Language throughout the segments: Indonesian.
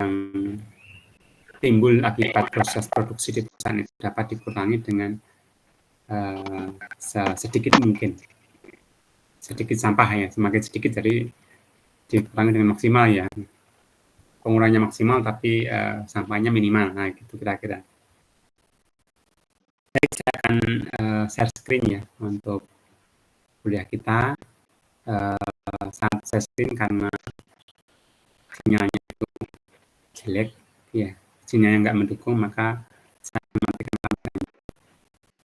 yang timbul akibat proses produksi di perusahaan itu dapat dikurangi dengan sedikit mungkin. Sedikit sampah ya, semakin sedikit jadi dikurangi dengan maksimal ya. Pengurangannya maksimal tapi sampahnya minimal, nah gitu kira-kira. Saya akan share screen ya untuk kuliah kita. Saat share screen karena sinyalnya itu jelek ya, sinyalnya nggak mendukung, maka saya matikan kameranya.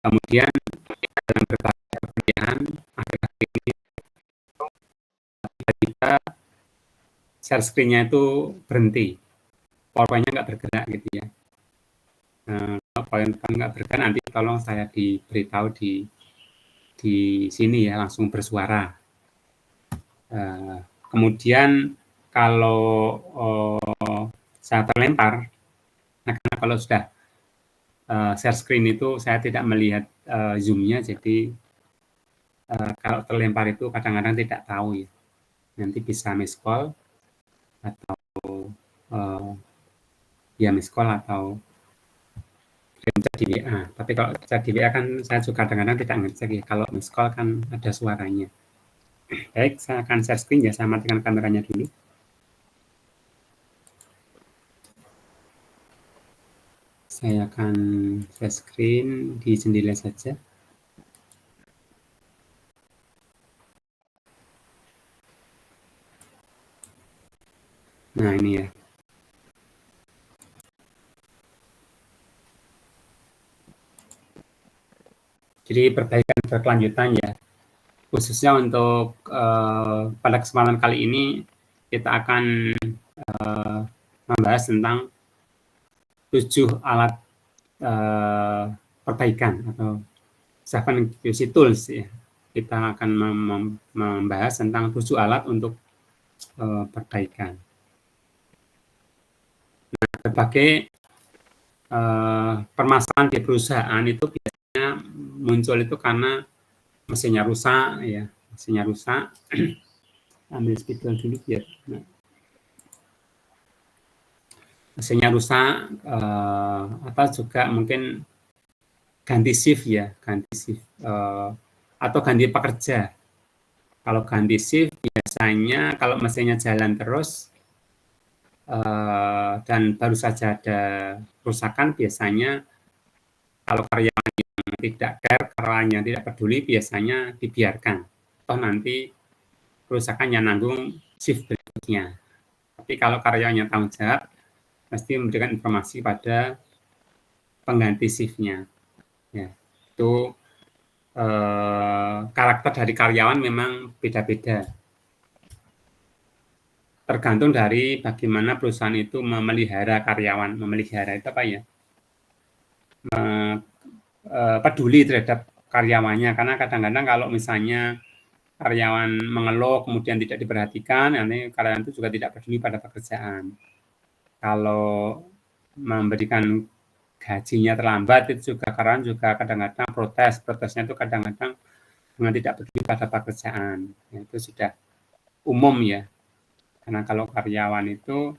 Kemudian dalam berbagai perkuliahan akhir-akhir ini tiba-tiba share screen-nya itu berhenti, PowerPoint-nya nggak bergerak gitu ya. Kalau PowerPoint nggak bergerak, nanti tolong saya diberitahu di sini ya, langsung bersuara. Kemudian kalau saya terlempar, nah karena kalau sudah share screen itu saya tidak melihat zoom-nya, jadi kalau terlempar itu kadang-kadang tidak tahu ya, nanti bisa miss call atau ya miss call atau chat di WA. Tapi kalau chat di WA kan saya juga kadang-kadang tidak ngecek ya, kalau miss call kan ada suaranya. Baik, saya akan share screen ya, saya matikan kameranya dulu. Saya akan share screen di jendela saja. Nah, ini ya. Jadi perbaikan berkelanjutan ya. Khususnya untuk pada kesempatan kali ini kita akan membahas tentang 7 alat perbaikan atau 7 QC tools ya. Kita akan membahas tentang 7 alat untuk perbaikan. Nah, berbagai permasalahan di perusahaan itu biasanya muncul itu karena mesinnya rusak ya, mesinnya rusak. Ambil spidol dulu biar mesinnya rusak, atau juga mungkin ganti shift ya, ganti shift atau ganti pekerja. Kalau ganti shift biasanya kalau mesinnya jalan terus dan baru saja ada kerusakan, biasanya kalau karyawan yang tidak care, karyawan yang tidak peduli, biasanya dibiarkan. Toh nanti kerusakannya nanggung shift berikutnya. Tapi kalau karyawannya tanggung jawab, mesti memberikan informasi pada pengganti shift-nya. Ya, itu karakter dari karyawan memang beda-beda. Tergantung dari bagaimana perusahaan itu memelihara karyawan. Memelihara itu apa ya? Peduli terhadap karyawannya. Karena kadang-kadang kalau misalnya karyawan mengeluh kemudian tidak diperhatikan, nanti karyawan itu juga tidak peduli pada pekerjaan. Kalau memberikan gajinya terlambat itu juga karyawan juga kadang-kadang protesnya itu kadang-kadang dengan tidak peduli pada pekerjaan. Ya, itu sudah umum ya, karena kalau karyawan itu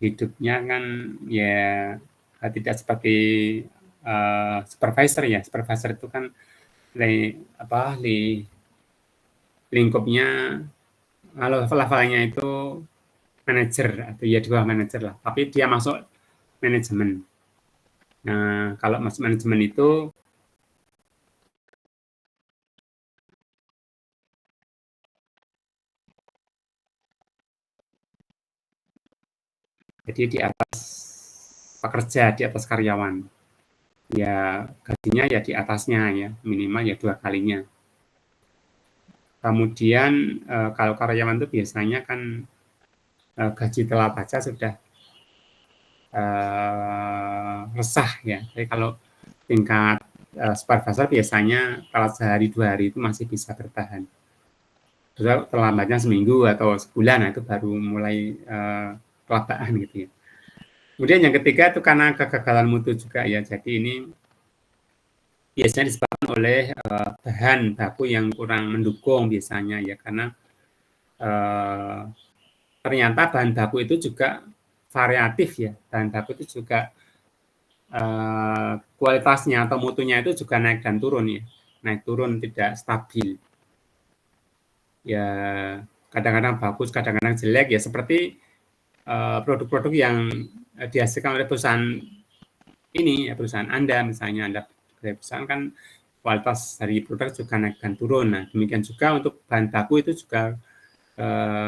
hidupnya kan ya tidak seperti supervisor ya. Supervisor itu kan lingkupnya levelnya itu manajer atau ya di bawah manajer lah, tapi dia masuk manajemen. Nah, kalau masuk manajemen itu jadi di atas pekerja, di atas karyawan. Ya gajinya ya di atasnya ya, minimal ya 2 kalinya. Kemudian kalau karyawan itu biasanya kan gaji telat aja sudah resah ya. Jadi kalau tingkat supervisor biasanya kalau sehari 2 hari itu masih bisa bertahan. Terus terlambatnya seminggu atau sebulan, nah itu baru mulai kelabakan gitu ya. Kemudian yang ketiga itu karena kegagalan mutu juga ya. Jadi ini biasanya disebabkan oleh bahan baku yang kurang mendukung biasanya ya, karena ternyata bahan baku itu juga variatif ya, bahan baku itu juga kualitasnya atau mutunya itu juga naik dan turun ya, naik turun tidak stabil. Ya kadang-kadang bagus, kadang-kadang jelek ya seperti produk-produk yang dihasilkan oleh perusahaan ini ya, perusahaan Anda misalnya Anda dari perusahaan kan kualitas dari produk juga naik dan turun. Nah demikian juga untuk bahan baku itu juga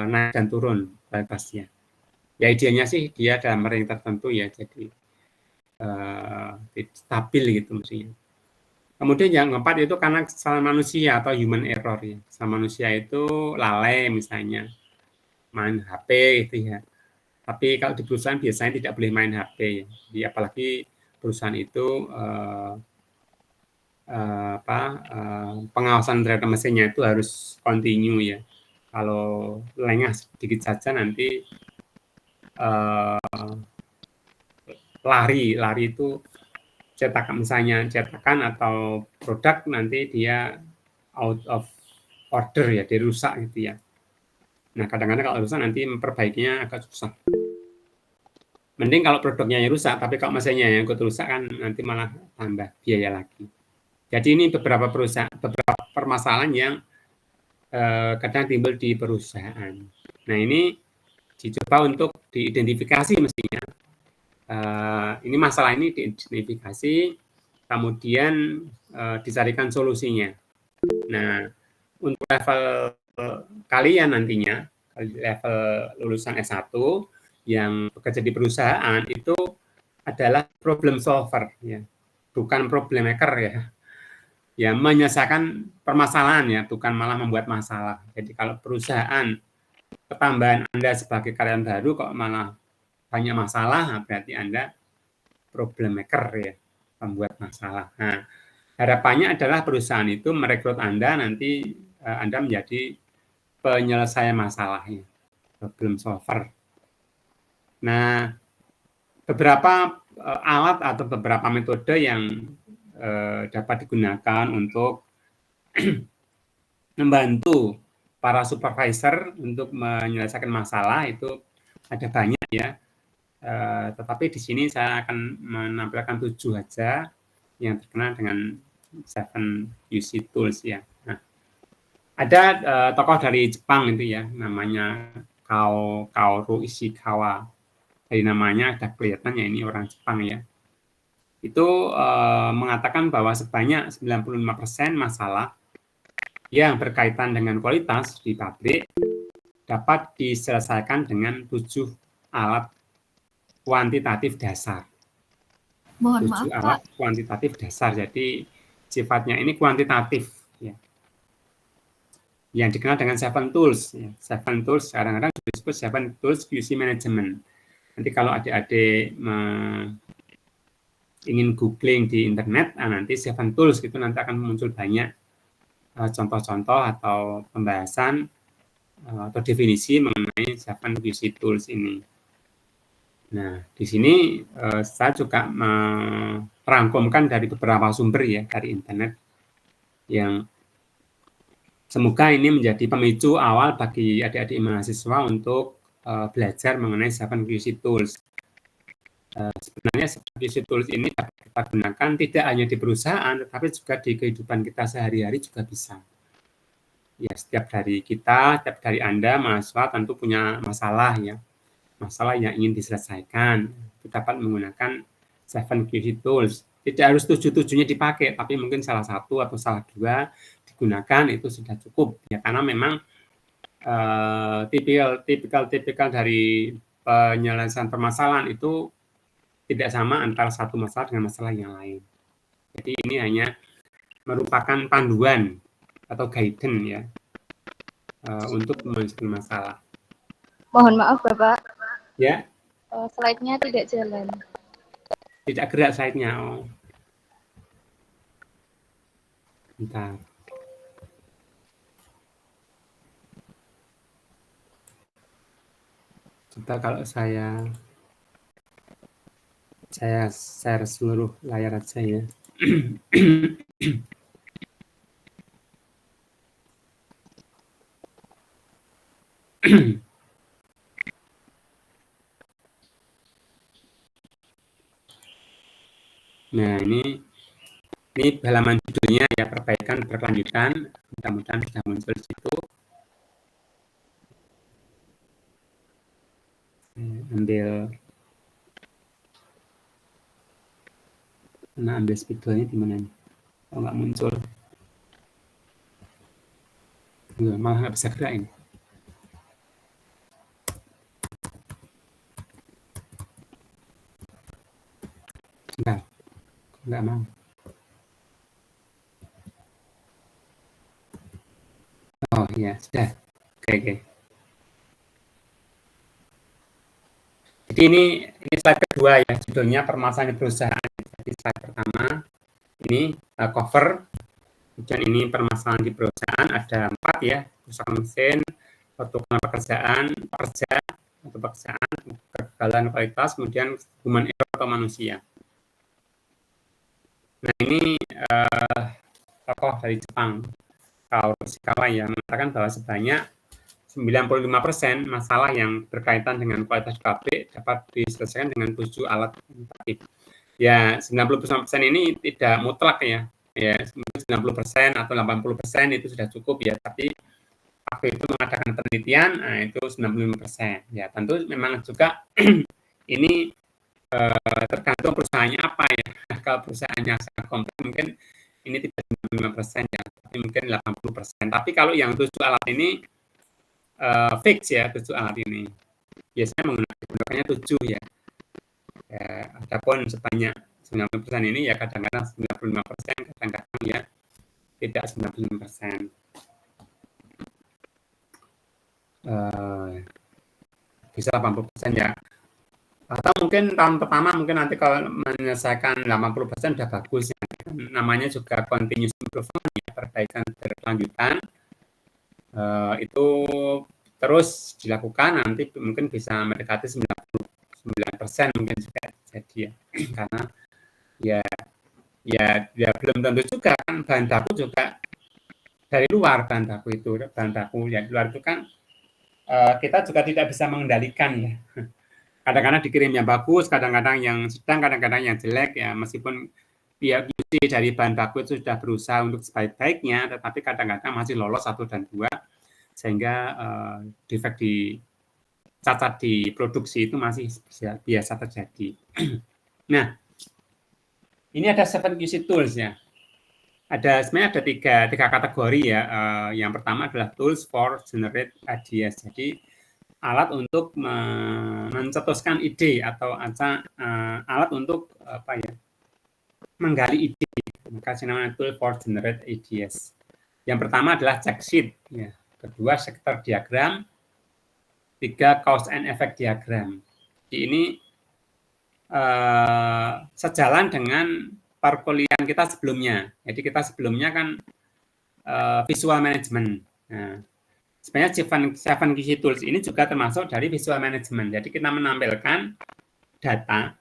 naik dan turun kualitasnya. Ya idealnya sih dia dalam range tertentu ya, jadi stabil gitu mestinya. Kemudian yang keempat itu karena kesalahan manusia atau human error ya. Kesalahan manusia itu lalai misalnya main HP gitu ya. Tapi kalau di perusahaan biasanya tidak boleh main HP ya. Jadi apalagi perusahaan itu pengawasan terhadap mesinnya itu harus continue ya. Kalau lengah sedikit saja nanti lari itu cetakan misalnya cetakan atau produk nanti dia out of order ya, dia rusak gitu ya. Nah kadang-kadang kalau rusak nanti memperbaikinya agak susah. Mending kalau produknya yang rusak, tapi kalau mesinnya yang ikut rusak kan nanti malah tambah biaya lagi. Jadi ini beberapa permasalahan yang kadang timbul di perusahaan. Nah ini dicoba untuk diidentifikasi mestinya. Ini masalah ini diidentifikasi, kemudian dicarikan solusinya. Nah untuk level kalian nantinya, level lulusan S1 yang bekerja di perusahaan itu adalah problem solver ya, bukan problem maker ya. Ya menyelesaikan permasalahan ya, bukan malah membuat masalah. Jadi kalau perusahaan ketambahan Anda sebagai karyawan baru kok malah banyak masalah, berarti Anda problem maker ya, membuat masalah. Nah, harapannya adalah perusahaan itu merekrut Anda nanti Anda menjadi penyelesaian masalahnya, problem solver. Nah, beberapa alat atau beberapa metode yang dapat digunakan untuk membantu para supervisor untuk menyelesaikan masalah itu ada banyak ya. Tetapi di sini saya akan menampilkan 7 saja yang terkenal dengan 7 UC tools ya. Nah, ada tokoh dari Jepang itu ya, namanya Kaoru Ishikawa. Dari namanya ada kelihatannya ini orang Jepang ya. Itu mengatakan bahwa sebanyak 95% masalah yang berkaitan dengan kualitas di pabrik dapat diselesaikan dengan 7 alat kuantitatif dasar. Mohon 7 maaf, alat Pak. kuantitatif dasar. Jadi sifatnya ini kuantitatif ya. Yang dikenal dengan 7 tools ya. 7 tools kadang-kadang disebut 7 tools QC management. Nanti kalau adik-adik ingin googling di internet, nanti 7 tools itu nanti akan muncul banyak contoh-contoh atau pembahasan atau definisi mengenai 7 QC tools ini. Nah, di sini saya juga merangkumkan dari beberapa sumber ya, dari internet yang semoga ini menjadi pemicu awal bagi adik-adik mahasiswa untuk belajar mengenai 7 QC tools. Sebenarnya 7 QC tools ini dapat kita gunakan tidak hanya di perusahaan, tetapi juga di kehidupan kita sehari-hari juga bisa. Ya, setiap dari kita, setiap dari Anda, mahasiswa tentu punya masalah ya. Masalah yang ingin diselesaikan. Kita dapat menggunakan 7 QC tools. Tidak harus 7-7-nya dipakai, tapi mungkin salah satu atau salah 2 digunakan itu sudah cukup. Ya, karena memang tipikal dari penyelesaian permasalahan itu tidak sama antara satu masalah dengan masalah yang lain. Jadi ini hanya merupakan panduan atau guidance ya untuk menyelesaikan masalah. Mohon maaf, Bapak. Ya. Slide-nya tidak jalan. Tidak gerak slide-nya. Oh. Bentar. Coba kalau saya share seluruh layar aja ya. Nah, ini halaman judulnya ya, perbaikan berkelanjutan. Mudah-mudahan sudah muncul di situ. ambil spidolnya di mana nih? Kalau nggak muncul, malah nggak bisa gerak ini. Nggak mau. Oh iya, sudah. Oke. Jadi ini slide kedua ya, judulnya permasalahan perusahaan. Jadi slide pertama ini cover, kemudian ini permasalahan di perusahaan, ada 4 ya, kerusakan mesin, pertukaran pekerjaan, pekerjaan, kegagalan kualitas, kemudian human error atau manusia. Nah, ini tokoh dari Jepang, Kaoru Ishikawa, yang mengatakan bahwa sebanyak 95% masalah yang berkaitan dengan kualitas pabrik dapat diselesaikan dengan 7 alat kuantitatif. Ya, 90% ini tidak mutlak ya. Ya, 90% atau 80% itu sudah cukup ya, tapi waktu itu mengadakan penelitian, nah itu 95%. Ya, tentu memang juga ini tergantung perusahaannya apa ya. Kalau perusahaannya sangat kompleks mungkin ini tidak 95% ya, tapi mungkin 80%. Tapi kalau yang 7 alat ini fix ya, 7 alat ini. Biasanya menggunakannya 7 ya. Adapun sebanyak 90% ini ya kadang-kadang 95%, kadang-kadang ya tidak 95%. Bisa 80% ya. Atau mungkin tahun pertama mungkin nanti kalau menyelesaikan 80% sudah bagus ya. Namanya juga continuous improvement ya, perbaikan berkelanjutan. Itu terus dilakukan, nanti mungkin bisa mendekati 99% mungkin juga jadi ya. Karena ya belum tentu juga kan, bahan baku juga dari luar, bahan baku ya di luar itu kan kita juga tidak bisa mengendalikan ya. Kadang-kadang dikirim yang bagus, kadang-kadang yang sedang, kadang-kadang yang jelek ya, meskipun pihak QC dari bahan baku itu sudah berusaha untuk sebaik-baiknya, tetapi kadang-kadang masih lolos 1 dan 2, sehingga defek cacat di produksi itu masih biasa terjadi. Nah, ini ada 7 QC tools ya. Sebenarnya ada tiga kategori ya. Yang pertama adalah tools for generate ideas. Jadi alat untuk mencetuskan ide atau alat untuk menggali ide. Kasih namanya tool for generate ideas. Yang pertama adalah check sheet. Ya. Kedua sector diagram. 3 cause and effect diagram. Jadi ini sejalan dengan perkuliahan kita sebelumnya. Jadi kita sebelumnya kan visual management. Nah, sebenarnya 7 QC tools ini juga termasuk dari visual management. Jadi kita menampilkan data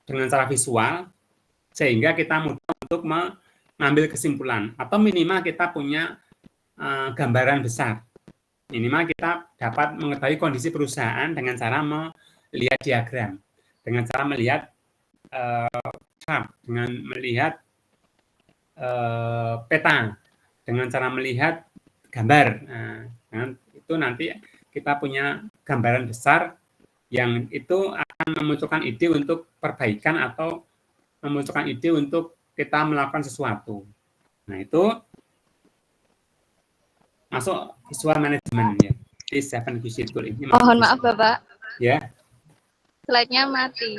dengan cara visual sehingga kita mudah untuk mengambil kesimpulan atau minimal kita punya gambaran besar. Minimal kita dapat mengetahui kondisi perusahaan dengan cara melihat diagram, dengan cara melihat chart, dengan melihat peta, dengan cara melihat gambar. Nah, itu nanti kita punya gambaran besar yang itu akan memunculkan ide untuk perbaikan atau memunculkan ide untuk kita melakukan sesuatu. Nah, itu masuk visual management ya. Di 7 QC tool ini. Mohon maaf Bapak. Ya. Slide-nya mati.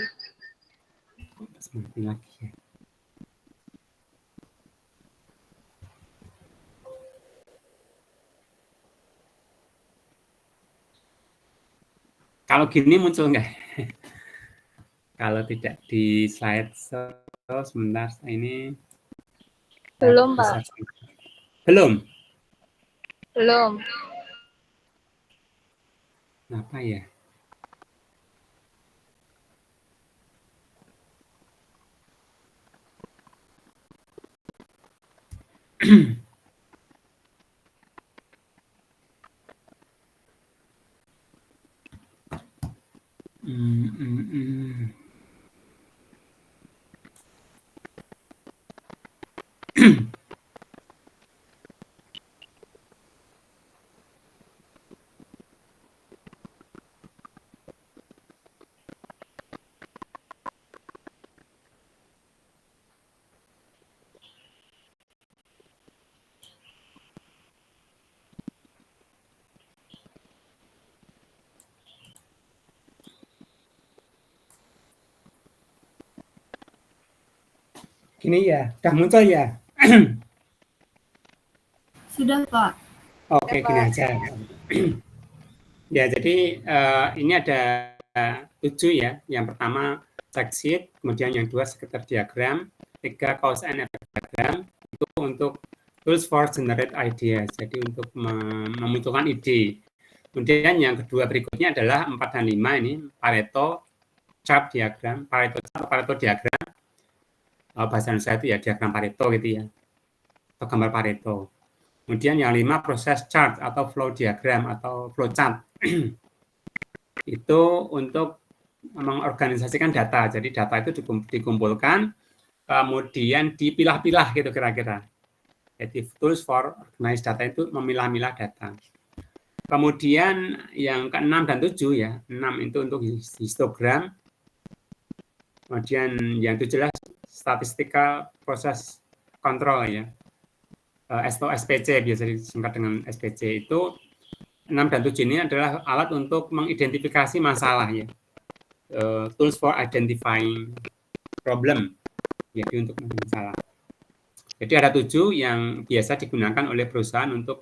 Mati lagi ya. Kalau gini muncul enggak? Kalau tidak di slide sebentar ini. Belum, Pak. Belum? Belum. Apa ya? Gini ya, udah muncul ya? Sudah, Pak. Oke, gini aja. Ya, jadi ini ada 7 ya. Yang pertama check sheet, kemudian yang 2 sekitar diagram, 3 cause and effect diagram, itu untuk tools for generate ideas, jadi untuk memunculkan ide. Kemudian yang kedua berikutnya adalah 4 dan 5 ini, Pareto chart diagram, Pareto diagram, bahasa Indonesia itu ya diagram Pareto gitu ya, atau gambar Pareto. Kemudian yang 5 proses chart atau flow diagram atau flow chart. Itu untuk mengorganisasikan data. Jadi data itu dikumpulkan, kemudian dipilah-pilah gitu kira-kira. Jadi tools for organize data itu memilah-milah data. Kemudian yang ke-6 dan 7 ya, 6 itu untuk histogram. Kemudian yang 7 adalah statistical process control ya. atau SPC, biasa disingkat dengan SPC, itu 6 dan 7 ini adalah alat untuk mengidentifikasi masalah ya. Tools for identifying problem, jadi untuk masalah. Jadi ada 7 yang biasa digunakan oleh perusahaan untuk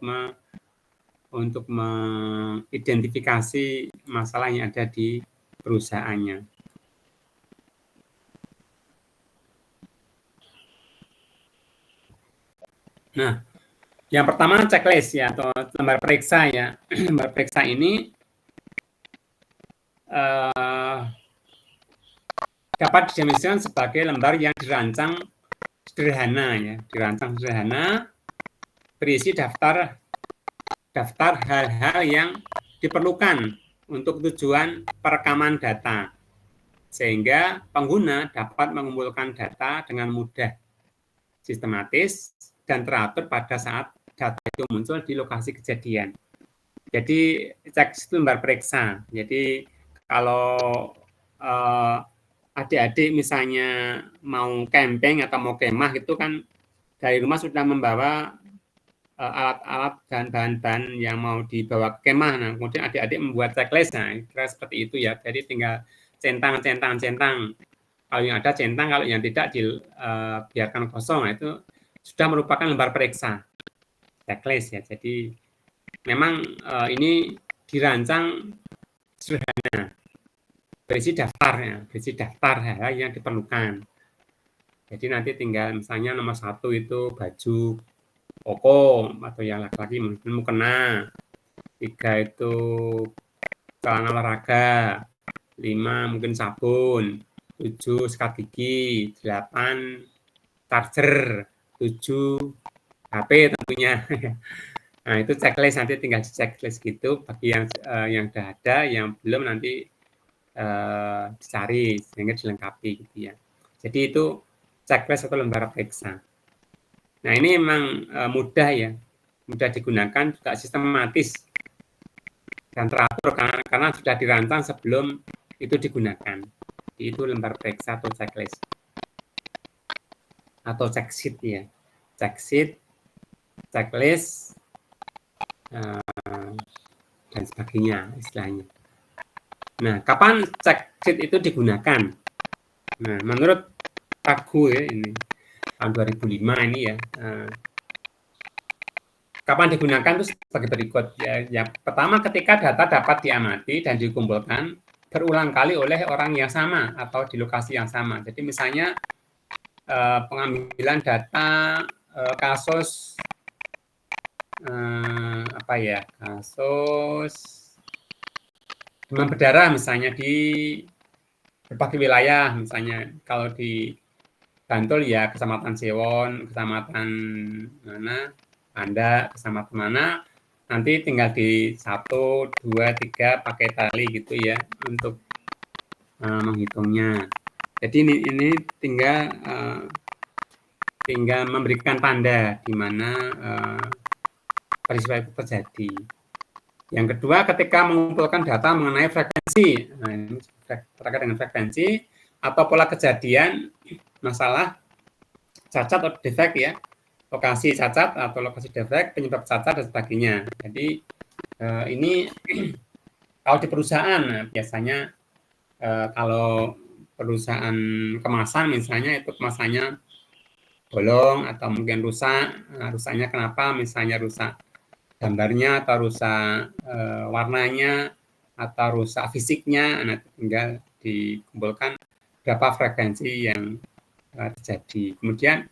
mengidentifikasi masalah yang ada di perusahaannya. Nah, yang pertama checklist ya, atau lembar periksa ya. Lembar periksa ini dapat didefinisikan sebagai lembar yang dirancang sederhana ya, berisi daftar hal-hal yang diperlukan untuk tujuan perekaman data, sehingga pengguna dapat mengumpulkan data dengan mudah, sistematis, dan teratur pada saat data itu muncul di lokasi kejadian. Jadi cek lembar periksa. Jadi kalau adik-adik misalnya mau camping atau mau kemah itu kan dari rumah sudah membawa alat-alat dan bahan-bahan yang mau dibawa ke kemah. Nah, kemudian adik-adik membuat checklist. Nah, kira seperti itu ya. Jadi tinggal centang. Kalau yang ada centang, kalau yang tidak dibiarkan kosong. Nah, itu sudah merupakan lembar periksa, checklist ya. Jadi memang ini dirancang sederhana, berisi daftar hal yang diperlukan. Jadi nanti tinggal misalnya nomor 1 itu baju koko atau yang laki-laki mungkin mukena, 3 itu celana olahraga, 5 mungkin sabun, 7 sikat gigi, 8 charger, 7 HP tentunya. Nah, itu checklist, nanti tinggal checklist gitu bagi yang sudah ada, yang belum nanti dicari sehingga dilengkapi gitu ya. Jadi itu checklist atau lembar periksa. Nah, ini memang mudah ya, mudah digunakan, juga sistematis dan teratur karena sudah dirancang sebelum itu digunakan. Jadi itu lembar periksa atau checklist atau check sheet ya, check sheet, checklist, dan sebagainya istilahnya. Nah, kapan check sheet itu digunakan? Nah, menurut Ragu ya, ini tahun 2005 ini ya, kapan digunakan itu sebagai berikut ya. Yang pertama, ketika data dapat diamati dan dikumpulkan berulang kali oleh orang yang sama atau di lokasi yang sama. Jadi misalnya pengambilan data kasus kasus demam berdarah misalnya di berbagai wilayah, misalnya kalau di Bantul ya Kecamatan Sewon, Kecamatan mana, Anda, Kecamatan mana, nanti tinggal di 1, 2, 3 pakai tali gitu ya untuk menghitungnya. Jadi ini tinggal memberikan tanda di mana peristiwa itu terjadi. Yang kedua, ketika mengumpulkan data mengenai frekuensi, nah ini terkait dengan frekuensi atau pola kejadian masalah cacat atau defek ya, lokasi cacat atau lokasi defek, penyebab cacat dan sebagainya. Jadi ini kalau di perusahaan biasanya kalau perusahaan kemasan misalnya itu kemasannya bolong atau mungkin rusak. Nah, rusaknya kenapa? Misalnya rusak gambarnya atau rusak warnanya atau rusak fisiknya, nah tinggal dikumpulkan berapa frekuensi yang terjadi. Kemudian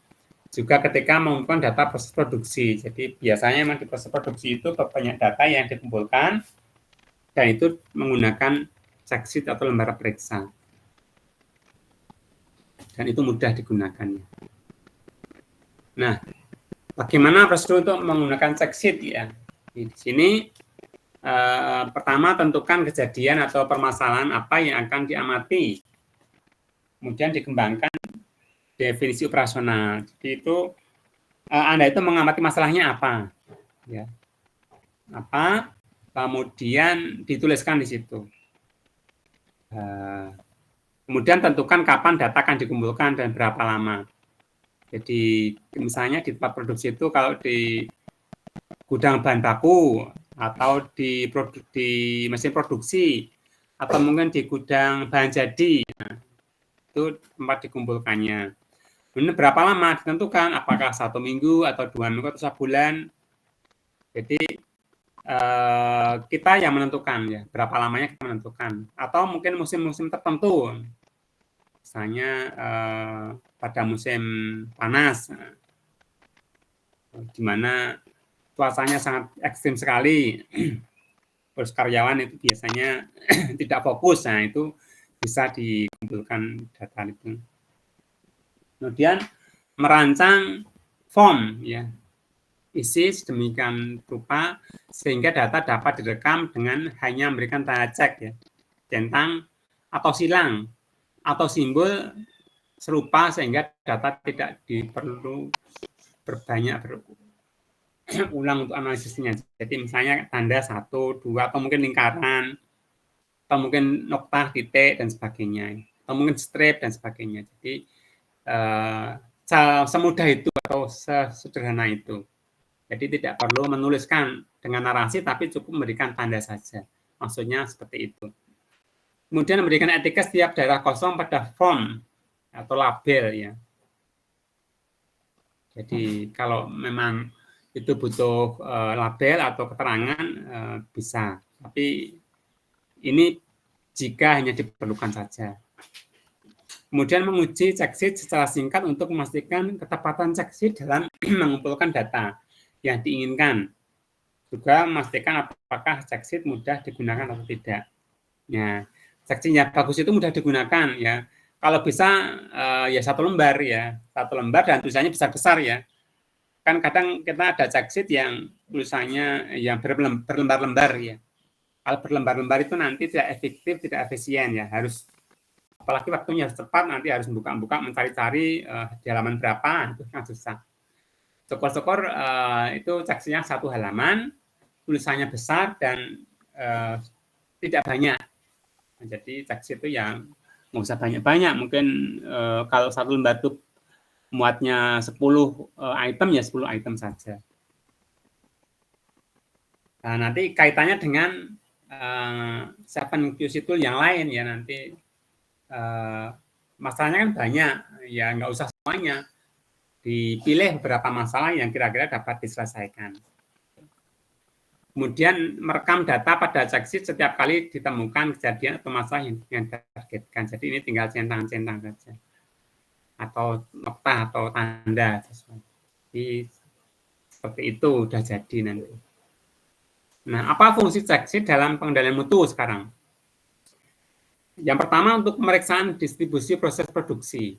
juga ketika mengumpulkan data proses produksi. Jadi biasanya memang di proses produksi itu banyak data yang dikumpulkan dan itu menggunakan checksheet atau lembar periksa. Dan itu mudah digunakannya. Nah, bagaimana prosedur untuk menggunakan checksheet ya? Di sini pertama tentukan kejadian atau permasalahan apa yang akan diamati. Kemudian dikembangkan definisi operasional. Jadi itu Anda itu mengamati masalahnya apa, ya, apa, kemudian dituliskan di situ. Kemudian tentukan kapan data akan dikumpulkan dan berapa lama. Jadi misalnya di tempat produksi itu kalau di gudang bahan baku atau di mesin produksi atau mungkin di gudang bahan jadi, nah, itu tempat dikumpulkannya. Ini berapa lama ditentukan, apakah 1 minggu atau 2 minggu atau sebulan. Jadi kita yang menentukan ya, berapa lamanya kita menentukan. Atau mungkin musim-musim tertentu, misalnya pada musim panas, di mana cuacanya sangat ekstrim sekali, terus karyawan itu biasanya tidak fokus, nah itu bisa dikumpulkan data itu. Kemudian merancang form ya, isi sedemikian rupa sehingga data dapat direkam dengan hanya memberikan tanda cek ya, centang atau silang atau simbol serupa sehingga data tidak diperlu berbanyak ulang untuk analisisnya. Jadi misalnya tanda 1, 2 atau mungkin lingkaran atau mungkin noktah, titik dan sebagainya, atau mungkin strip dan sebagainya. Jadi semudah itu atau sesederhana itu. Jadi tidak perlu menuliskan dengan narasi, tapi cukup memberikan tanda saja. Maksudnya seperti itu. Kemudian memberikan etika setiap daerah kosong pada form atau label ya. Jadi kalau memang itu butuh label atau keterangan bisa. Tapi ini jika hanya diperlukan saja. Kemudian menguji checksheet secara singkat untuk memastikan ketepatan checksheet dalam mengumpulkan data yang diinginkan. Juga memastikan apakah checksheet mudah digunakan atau tidak. Ya, checksheet yang bagus itu mudah digunakan ya. Kalau bisa ya 1 lembar ya, 1 lembar dan tulisannya besar-besar ya. Kan kadang kita ada checksheet yang tulisannya yang berlembar-lembar ya. Kalau berlembar-lembar itu nanti tidak efektif, tidak efisien ya. Harus apalagi waktunya harus cepat, nanti harus buka-buka mencari-cari di halaman berapa, itu kan susah. Syukur-syukur itu checksheetnya 1 halaman, tulisannya besar dan tidak banyak. Nah, jadi checksheet itu yang nggak usah banyak-banyak, mungkin kalau 1 lembar itu muatnya 10 item ya 10 item saja. Nah, nanti kaitannya dengan 7Qc tool yang lain ya, nanti masalahnya kan banyak, ya nggak usah semuanya. Dipilih beberapa masalah yang kira-kira dapat diselesaikan. Kemudian merekam data pada checksheet setiap kali ditemukan kejadian atau masalah yang ditargetkan. Jadi ini tinggal centang-centang saja. Atau noktah atau tanda. Jadi seperti itu udah jadi nanti. Nah, apa fungsi checksheet dalam pengendalian mutu sekarang? Yang pertama untuk pemeriksaan distribusi proses produksi.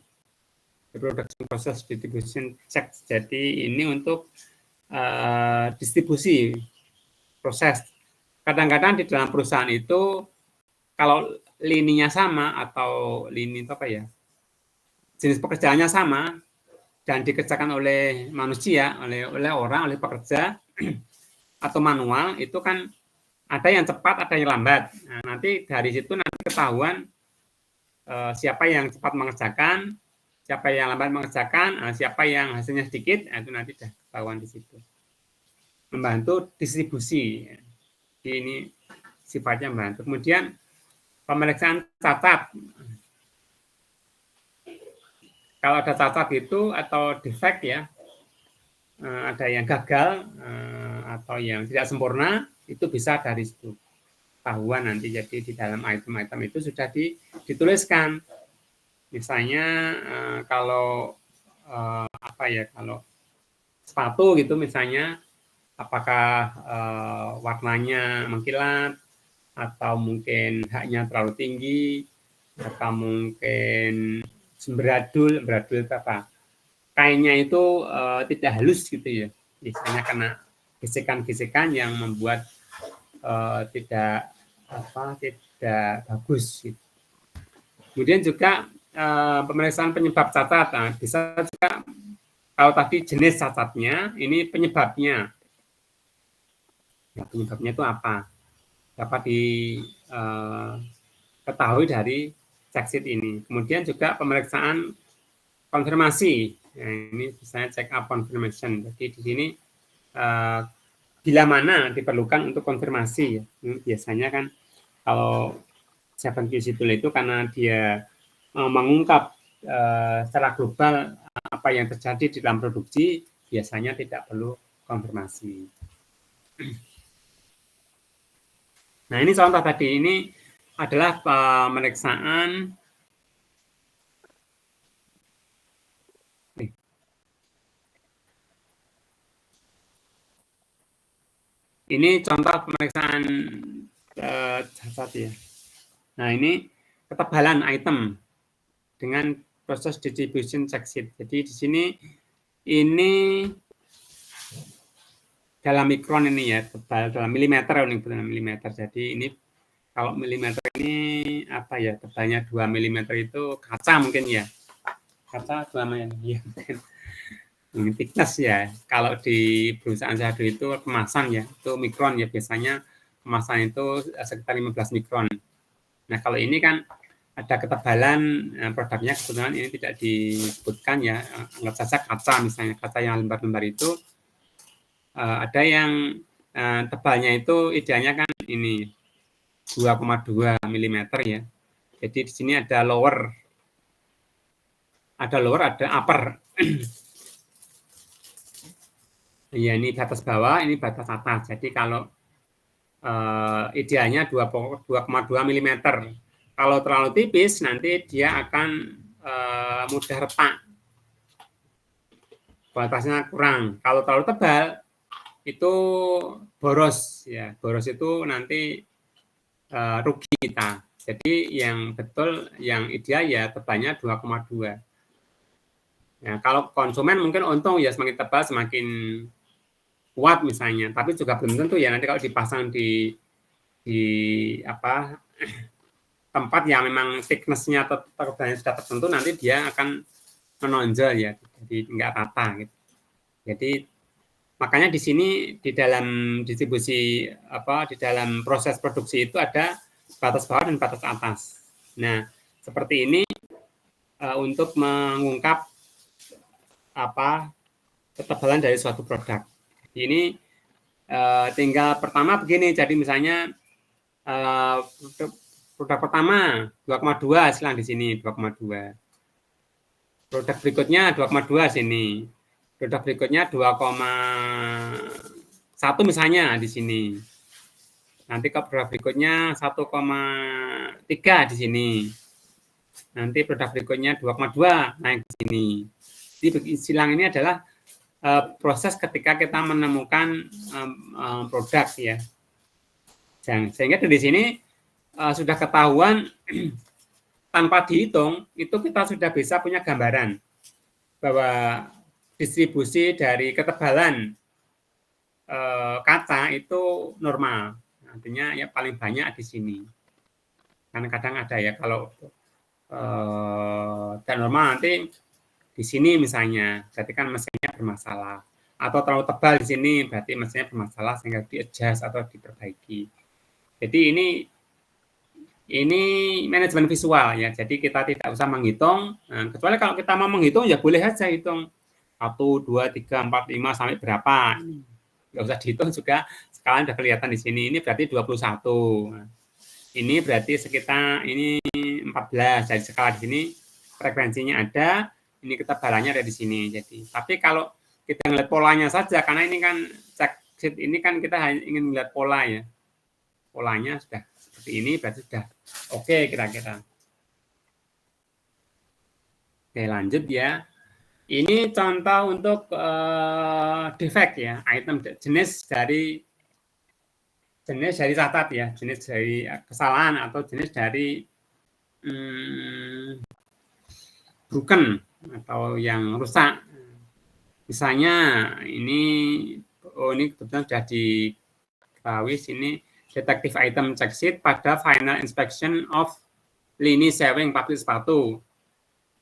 Production process distribution check. Jadi ini untuk distribusi proses. Kadang-kadang di dalam perusahaan itu kalau lininya sama atau lini apa ya, jenis pekerjaannya sama dan dikerjakan oleh manusia, oleh orang, oleh pekerja atau manual, itu kan ada yang cepat, ada yang lambat. Nah, nanti dari situ nanti ketahuan siapa yang cepat mengerjakan, siapa yang lambat mengerjakan, siapa yang hasilnya sedikit, itu nanti sudah ketahuan di situ. Membantu distribusi. Jadi ini sifatnya membantu. Kemudian pemeriksaan cacat. kalau ada cacat itu atau defect ya, ada yang gagal atau yang tidak sempurna, itu bisa dari situ ketahuan nanti. Jadi di dalam item-item itu sudah dituliskan. Misalnya kalau kalau sepatu gitu misalnya, apakah warnanya mengkilat, atau mungkin haknya terlalu tinggi, atau mungkin beradul itu apa? Kainnya itu tidak halus gitu ya, misalnya kena gesekan-gesekan yang membuat tidak bagus. Gitu. Kemudian juga pemeriksaan penyebab cacat, bisa juga kalau tadi jenis cacatnya, ini penyebabnya. Ya, penyebabnya itu apa? Dapat diketahui dari check sheet ini. Kemudian juga pemeriksaan konfirmasi. Nah, ini misalnya check up confirmation. Jadi di sini bila mana diperlukan untuk konfirmasi. Biasanya kan kalau 7QC tool itu karena dia mengungkap secara global apa yang terjadi di dalam produksi, biasanya tidak perlu konfirmasi. Nah, ini contoh tadi, ini adalah pemeriksaan ini contoh pemeriksaan cacat ya. Nah, ini ketebalan item dengan proses distribution check sheet. Jadi di sini ini dalam mikron ini ya, tebal dalam milimeter ini bukan milimeter. Jadi ini kalau milimeter ini apa ya, tebalnya 2 mm itu kaca mungkin ya. Kaca 2 mm ya. Ini thickness ya. Kalau di perusahaan Zado itu kemasan ya, itu mikron ya, biasanya kemasan itu sekitar 15 mikron. Nah, kalau ini kan ada ketebalan produknya, kebetulan ini tidak disebutkan ya, anggap saja kaca misalnya, kaca yang lembar-lembar itu ada yang tebalnya itu idealnya kan ini 2,2 mm ya. Jadi di sini ada lower, ada upper. Ya, ini batas bawah, ini batas atas. Jadi kalau idealnya 2,2 mm. Kalau terlalu tipis, nanti dia akan mudah retak. Batasnya kurang. Kalau terlalu tebal, itu boros. Ya, boros itu nanti rugi kita. Jadi yang betul, yang ideal ya tebalnya 2,2. Ya, kalau konsumen mungkin untung ya, semakin tebal semakin kuat misalnya, tapi juga belum tentu ya, nanti kalau dipasang di tempat yang memang thickness-nya atau tebalnya sudah tertentu, nanti dia akan menonjol ya, jadi enggak rata gitu. Jadi makanya di sini di dalam distribusi di dalam proses produksi itu ada batas bawah dan batas atas. Nah, seperti ini untuk mengungkap ketebalan dari suatu produk. Ini tinggal pertama begini, jadi misalnya produk pertama 2,2 silang di sini 2,2. Produk berikutnya 2,2 sini. Produk berikutnya 2,1 misalnya di sini. Nanti ke produk berikutnya 1,3 di sini. Nanti produk berikutnya 2,2 naik di sini. Jadi silang ini adalah proses ketika kita menemukan produk ya. Sehingga di sini sudah ketahuan tanpa dihitung, itu kita sudah bisa punya gambaran bahwa distribusi dari ketebalan kaca itu normal. Artinya ya paling banyak di sini. Karena kadang ada ya kalau dan normal nanti di sini misalnya, berarti kan mesinnya bermasalah. Atau terlalu tebal di sini, berarti mesinnya bermasalah sehingga di-adjust atau diperbaiki. Jadi ini manajemen visual ya. Jadi kita tidak usah menghitung. Nah, kecuali kalau kita mau menghitung ya boleh saja hitung 1, 2, 3, 4, 5 sampai berapa. Nggak usah dihitung juga. Sekalian sudah kelihatan di sini. Ini berarti 21. Ini berarti sekitar ini 14. Jadi skala di sini frekuensinya ada. ini ketebalannya ada di sini. Jadi, tapi kalau kita ngeliat polanya saja, karena ini kan check sheet ini kan kita hanya ingin melihat pola ya. Polanya sudah seperti ini, berarti sudah oke kira-kira. Oke, lanjut ya. Ini contoh untuk defect ya, item jenis dari catat ya, jenis dari kesalahan atau jenis dari broken atau yang rusak. Misalnya ini kebetulan sudah diketahui sini detective item check sheet pada final inspection of lini sewing pabrik sepatu.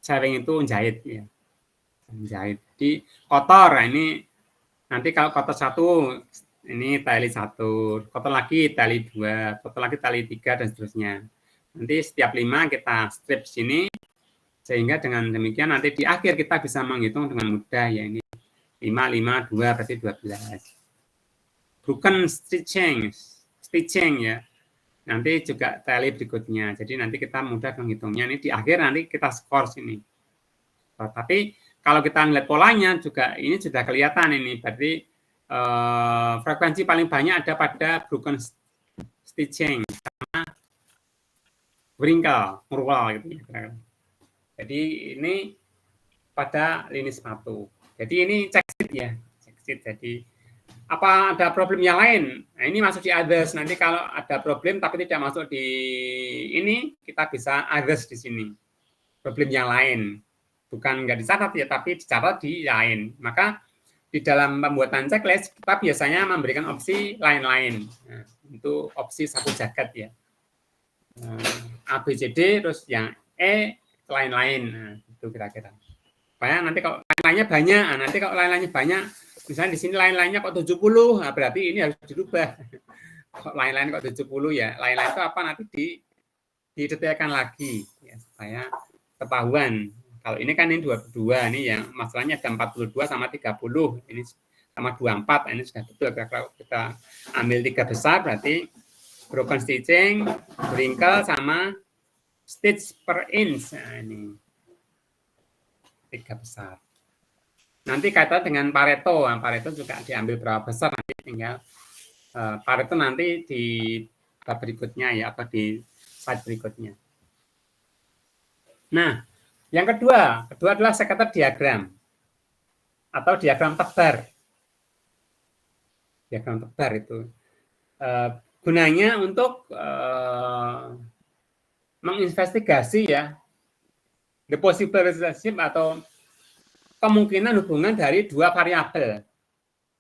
Sewing itu jahit ya. Jahit. Di kotor, ini nanti kalau kotor 1 ini tali 1, kotor lagi tali 2, kotor lagi tali 3 dan seterusnya. Nanti setiap 5 kita strip sini sehingga dengan demikian nanti di akhir kita bisa menghitung dengan mudah ya, ini 5, 5, 2 berarti 12. Broken stitching ya. Nanti juga tali berikutnya. Jadi nanti kita mudah menghitungnya. Ini di akhir nanti kita skor sini. Tapi kalau kita melihat polanya juga ini sudah kelihatan ini. Berarti frekuensi paling banyak ada pada broken stitching sama wrinkle, ngurwal gitu ya. Jadi ini pada lini sepatu. Jadi ini check sheet ya, check sheet. Jadi apa ada problem yang lain? Nah, ini masuk di others. Nanti kalau ada problem tapi tidak masuk di ini, kita bisa others di sini. Problem yang lain. Bukan nggak dicatat ya, tapi dicatat di lain. Maka di dalam pembuatan checklist, kita biasanya memberikan opsi lain-lain. Nah, itu opsi satu jagat ya. A, B, C, D, terus yang E, lain-lain. Nah, itu kira-kira. Supaya nanti kalau lain-lainnya banyak, nah, nanti kalau lain-lainnya banyak, misalnya di sini lain-lainnya kok 70, nah berarti ini harus dirubah. Kok lain-lain kok 70 ya, lain-lain itu apa nanti didetailkan lagi ya, supaya ketahuan. Kalau ini kan ini 22, ini yang masalahnya ada 42 sama 30, ini sama 24, ini sudah betul. Kalau kita ambil 3 besar berarti broken stitching, wrinkle sama stitch per inch. Nah, ini 3 besar. Nanti kaitan dengan Pareto, Pareto juga diambil berapa besar, nanti tinggal Pareto nanti di bab berikutnya ya, atau di slide berikutnya. Nah, yang kedua adalah scatter diagram atau diagram tebar. Diagram tebar itu gunanya untuk menginvestigasi ya the possible relationship atau kemungkinan hubungan dari dua variabel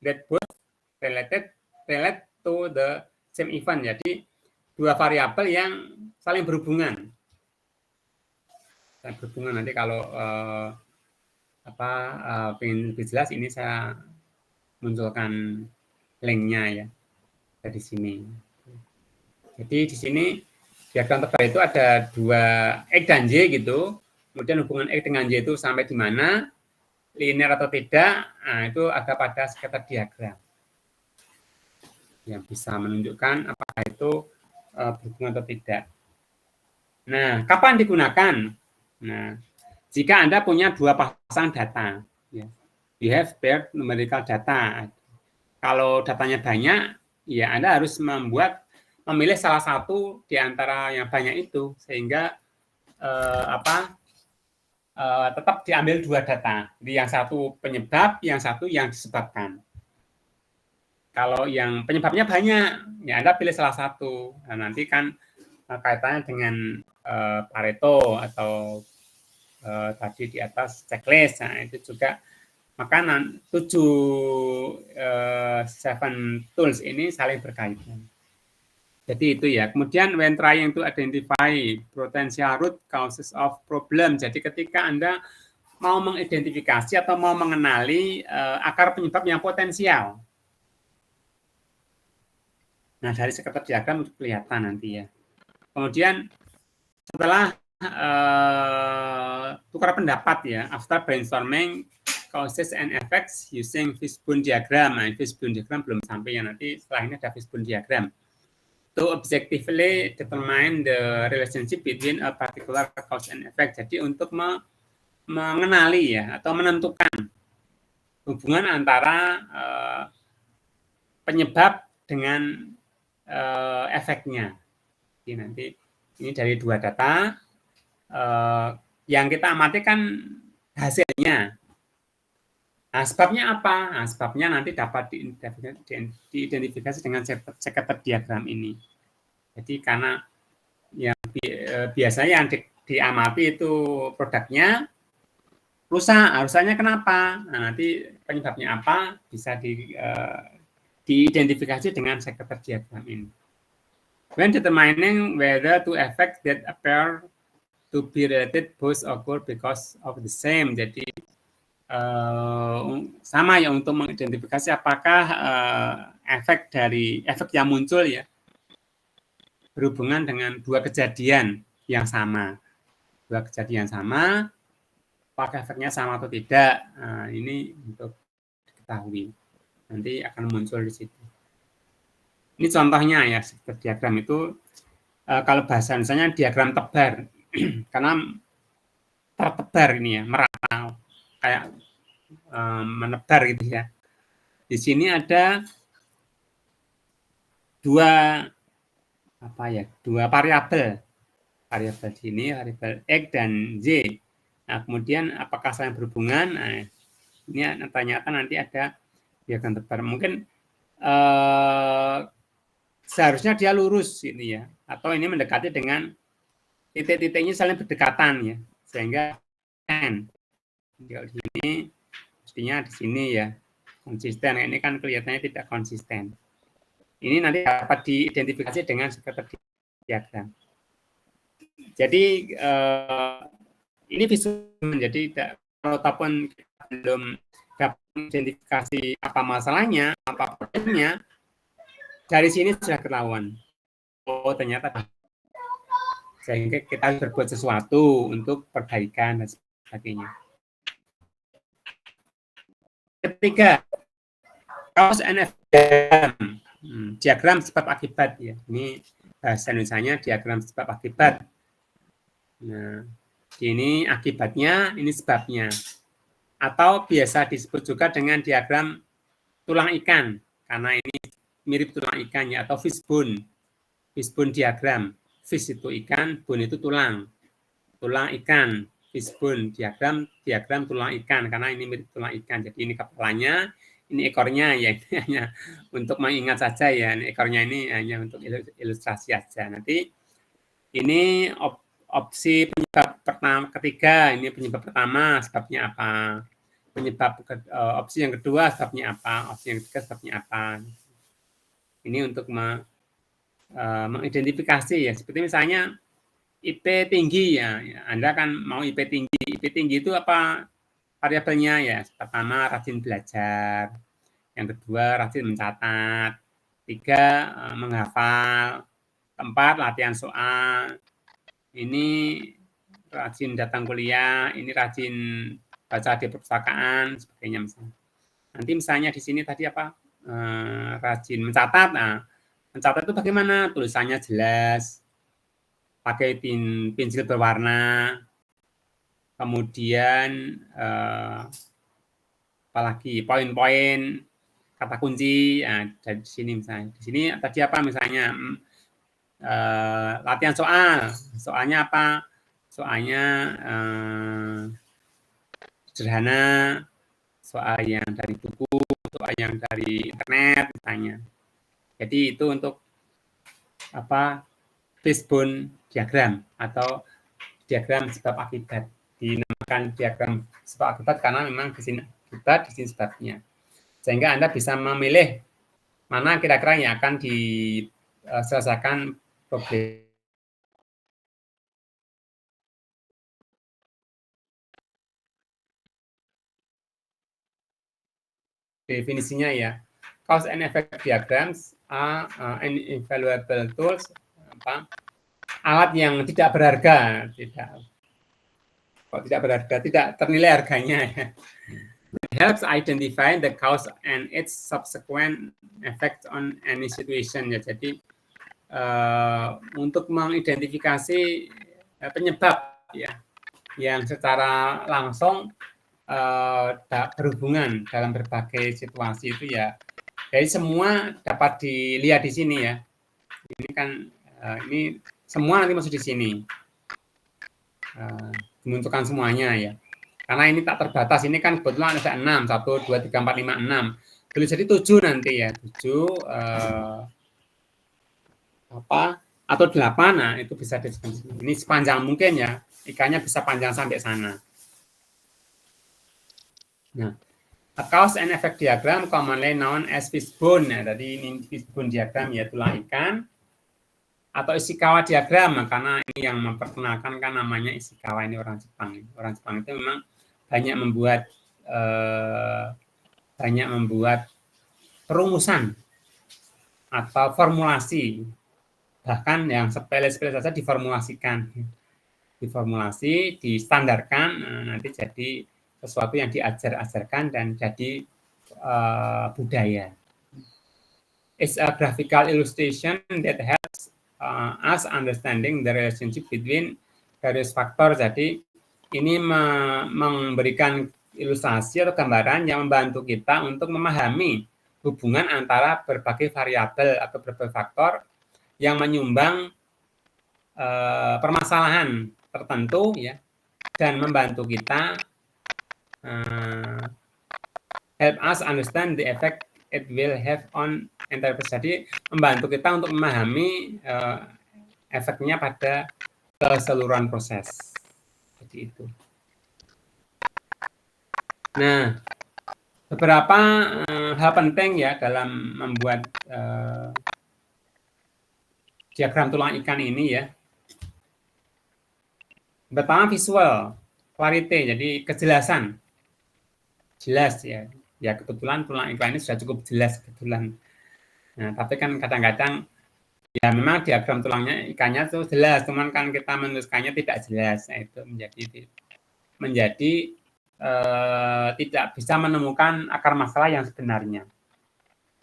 that both relate to the same event. Jadi dua variabel yang saling berhubungan. Nanti kalau ingin lebih jelas ini saya munculkan linknya ya dari sini. Jadi di sini diagram tebar itu ada 2 X dan Y gitu. Kemudian hubungan X dengan Y itu sampai di mana, linear atau tidak, nah itu ada pada scatter diagram yang bisa menunjukkan apakah itu berhubungan atau tidak. Nah, kapan digunakan? Nah, jika Anda punya 2 pasang data, ya, you have paired numerical data. Kalau datanya banyak, ya Anda harus memilih salah satu di antara yang banyak itu, sehingga tetap diambil 2 data. Jadi yang satu penyebab, yang satu yang disebabkan. Kalau yang penyebabnya banyak, ya Anda pilih salah satu. Nah, nanti kan kaitannya dengan Pareto atau tadi di atas checklist. Nah, itu juga maka 7 tools ini saling berkaitan. Jadi itu ya. Kemudian when trying to identify potential root causes of problem. Jadi ketika Anda mau mengidentifikasi atau mau mengenali akar penyebab yang potensial. Nah, dari scatter diagram kelihatan nanti ya. Kemudian setelah tukar pendapat ya, after brainstorming causes and effects using fishbone diagram. Nah, fishbone diagram belum sampai ya, nanti setelah ini ada fishbone diagram. To objectively determine the relationship between a particular cause and effect. Jadi untuk mengenali ya atau menentukan hubungan antara penyebab dengan efeknya. Jadi nanti ini dari 2 data yang kita amati kan hasilnya. Nah, sebabnya apa? Nah, sebabnya nanti dapat diidentifikasi dengan scatter diagram ini. Jadi karena yang biasanya yang diamati itu produknya rusaknya kenapa? Nah, nanti penyebabnya apa bisa diidentifikasi dengan scatter diagram ini. When determining whether two effects that appear to be related both occur because of the same. Jadi sama ya untuk mengidentifikasi apakah efek yang muncul ya berhubungan dengan 2 kejadian yang sama. 2 kejadian sama, apakah efeknya sama atau tidak? Nah, ini untuk diketahui. Nanti akan muncul di situ. Ini contohnya ya, diagram itu kalau bahasa misalnya diagram tebar, karena tertebar ini ya, merata kayak menebar gitu ya. Di sini ada 2 variabel. Variabel sini, variabel X dan Y. Nah, kemudian apakah saling berhubungan? Nah, ini ternyata nanti ada diagram tebar. Mungkin seharusnya dia lurus ini ya, atau ini mendekati dengan titik-titiknya saling berdekatan ya, sehingga kalau di sini mestinya di sini ya konsisten. Ini kan kelihatannya tidak konsisten. Ini nanti dapat diidentifikasi dengan scatter diagram. Jadi ini visual, jadi kalau ataupun belum dapat identifikasi apa masalahnya, apa problemnya, dari sini sudah ketahuan. Oh, ternyata sehingga kita harus berbuat sesuatu untuk perbaikan dan sebagainya. Ketiga, cause and effect diagram sebab akibat ya. Ini bahasa Indonesianya diagram sebab akibat. Nah, ini akibatnya, ini sebabnya. Atau biasa disebut juga dengan diagram tulang ikan, karena ini mirip tulang ikan ya, atau fishbone diagram. Fish itu ikan, bone itu tulang ikan. Fishbone diagram tulang ikan, karena ini mirip tulang ikan. Jadi ini kepalanya, ini ekornya ya, ini hanya untuk mengingat saja ya. Ini ekornya ini hanya untuk ilustrasi saja. Nanti ini opsi penyebab ketiga, ini penyebab pertama sebabnya apa? Opsi yang kedua sebabnya apa? Opsi yang ketiga sebabnya apa? Ini untuk mengidentifikasi ya. Seperti misalnya IP tinggi ya. Anda kan mau IP tinggi. IP tinggi itu apa variabelnya ya? Pertama rajin belajar. Yang kedua rajin mencatat. 3 menghafal. 4 latihan soal. Ini rajin datang kuliah, ini rajin baca di perpustakaan, sebagainya misalnya. Nanti misalnya di sini tadi apa? Rajin mencatat. Nah, mencatat itu bagaimana? Tulisannya jelas, pakai pensil berwarna, kemudian apalagi poin-poin, kata kunci. Nah, dari sini misalnya. Di sini tadi apa misalnya? Latihan soalnya apa? Soalnya sederhana, soal yang dari buku, soal yang dari internet misalnya. Jadi itu untuk apa? Fishbone diagram atau diagram sebab akibat. Dinamakan diagram sebab akibat karena memang di sini akibat, di sini sebabnya. Sehingga Anda bisa memilih mana kira-kira yang akan diselesaikan problem. Definisinya ya, cause and effect diagrams are invaluable tools, alat yang tidak berharga, tidak ternilai harganya ya. It helps identify the cause and its subsequent effect on any situation ya. Jadi untuk mengidentifikasi penyebab ya, yang secara langsung berhubungan dalam berbagai situasi itu ya. Jadi semua dapat dilihat di sini ya. Ini kan ini semua nanti masuk di sini. Dimunculkan semuanya ya. Karena ini tak terbatas, ini kan kebetulan ada 6, 1, 2, 3, 4, 5, 6. Boleh jadi 7 nanti ya, 7 atau 8, nah itu bisa disebut. Ini sepanjang mungkin ya, ikannya bisa panjang sampai sana. Nah, a cause and effect diagram commonly known as fishbone. Nah, tadi ini fishbone diagram ya tulang ikan atau Ishikawa diagram, karena ini yang memperkenalkan kan namanya Ishikawa, ini orang Jepang. Orang Jepang itu memang banyak membuat perumusan atau formulasi, bahkan yang sepele-sepele saja diformulasikan, distandarkan, nanti jadi sesuatu yang diajarkan dan jadi budaya. It's a graphical illustration that helps us understanding the relationship between various factors. Jadi ini memberikan ilustrasi atau gambaran yang membantu kita untuk memahami hubungan antara berbagai variabel atau berbagai faktor yang menyumbang permasalahan tertentu ya, dan membantu kita help us understand the effect it will have on enterprise. Jadi membantu kita untuk memahami efeknya pada keseluruhan proses. Jadi itu. Nah, beberapa hal penting ya dalam membuat diagram tulang ikan ini ya. Pertama visual, clarity, jadi kejelasan. Jelas ya. Ya kebetulan tulang ikan ini sudah cukup jelas kebetulan. Nah, tapi kan kadang-kadang ya memang diagram tulangnya ikannya itu jelas, cuman kan kita menuliskannya tidak jelas. Nah, itu menjadi tidak bisa menemukan akar masalah yang sebenarnya.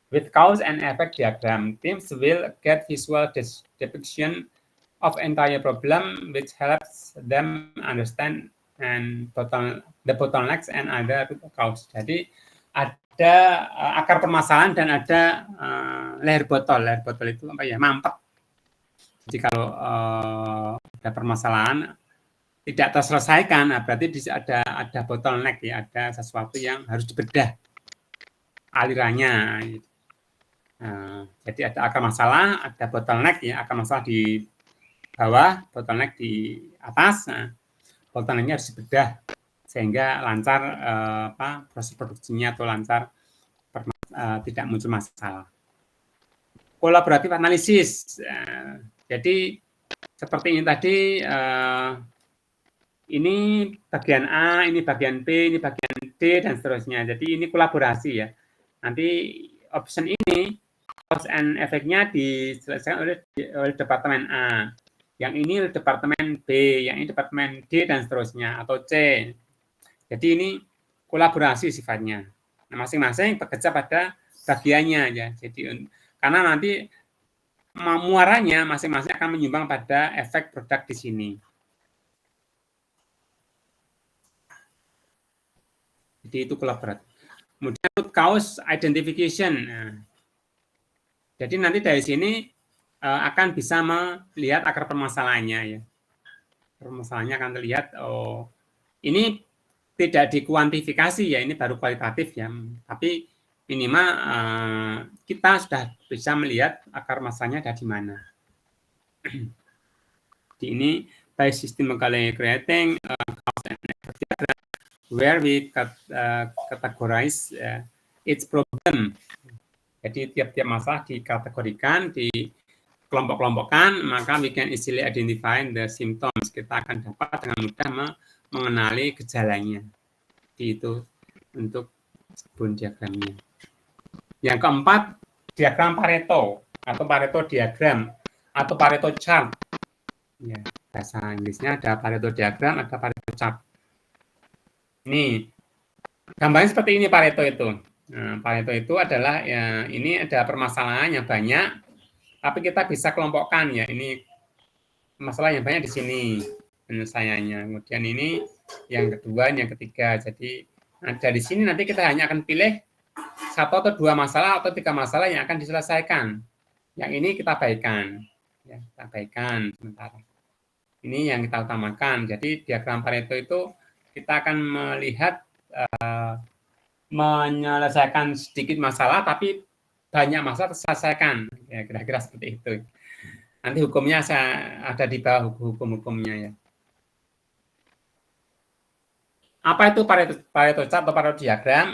With cause and effect diagram, teams will get visual depiction of entire problem, which helps them understand and the bottlenecks and other cause. Jadi ada akar permasalahan dan ada leher botol. Leher botol itu apa ya? Mampet. Jadi kalau ada permasalahan tidak terselesaikan, nah berarti ada bottleneck ya, ada sesuatu yang harus dibedah alirannya. Jadi ada akar masalah, ada bottleneck ya, akar masalah di bawah, bottleneck di atas. Nah, bottlenecknya harus dibedah sehingga lancar proses produksinya atau lancar tidak muncul masalah. Kolaboratif analisis. Jadi seperti ini tadi. Ini bagian A, ini bagian B, ini bagian D, dan seterusnya. Jadi ini kolaborasi ya. Nanti option ini, cause and effect-nya diselesaikan oleh Departemen A. Yang ini oleh Departemen B, yang ini Departemen D, dan seterusnya, atau C. Jadi ini kolaborasi sifatnya. Nah, masing-masing bekerja pada bagiannya ya. Jadi karena nanti muaranya masing-masing akan menyumbang pada efek produk di sini. Jadi itu kolaboratif. Kemudian root cause identification. Nah, jadi nanti dari sini akan bisa melihat akar permasalahannya ya. Permasalahannya akan terlihat. Oh, ini tidak dikuantifikasi ya, ini baru kualitatif ya. Tapi minimal kita sudah bisa melihat akar masalahnya ada di mana. Di ini by systematically creating cause and effect diagram where we categorize its problem. Jadi tiap-tiap masalah dikategorikan, dikelompok-kelompokkan, maka we can easily identify the symptoms. Kita akan dapat dengan mudah mengenali gejalanya. Jadi itu untuk Fishbone diagramnya. Yang keempat, diagram Pareto atau Pareto diagram atau Pareto chart. Ya, bahasa Inggrisnya ada Pareto diagram, ada Pareto chart. Ini gambarnya seperti ini Pareto itu. Nah, Pareto itu adalah ya, ini ada permasalahan yang banyak, tapi kita bisa kelompokkan ya. Ini masalah yang banyak di sini. penyelesaiannya. Kemudian ini yang kedua, yang ketiga. Jadi dari sini nanti kita hanya akan pilih 1 atau 2 masalah atau 3 masalah yang akan diselesaikan. Yang ini kita abaikan. Ya, kita abaikan sementara. Ini yang kita utamakan. Jadi diagram Pareto itu kita akan melihat menyelesaikan sedikit masalah, tapi banyak masalah terselesaikan. Ya, kira-kira seperti itu. Nanti hukumnya ada di bawah hukum-hukumnya ya. Apa itu Pareto chart atau Pareto diagram?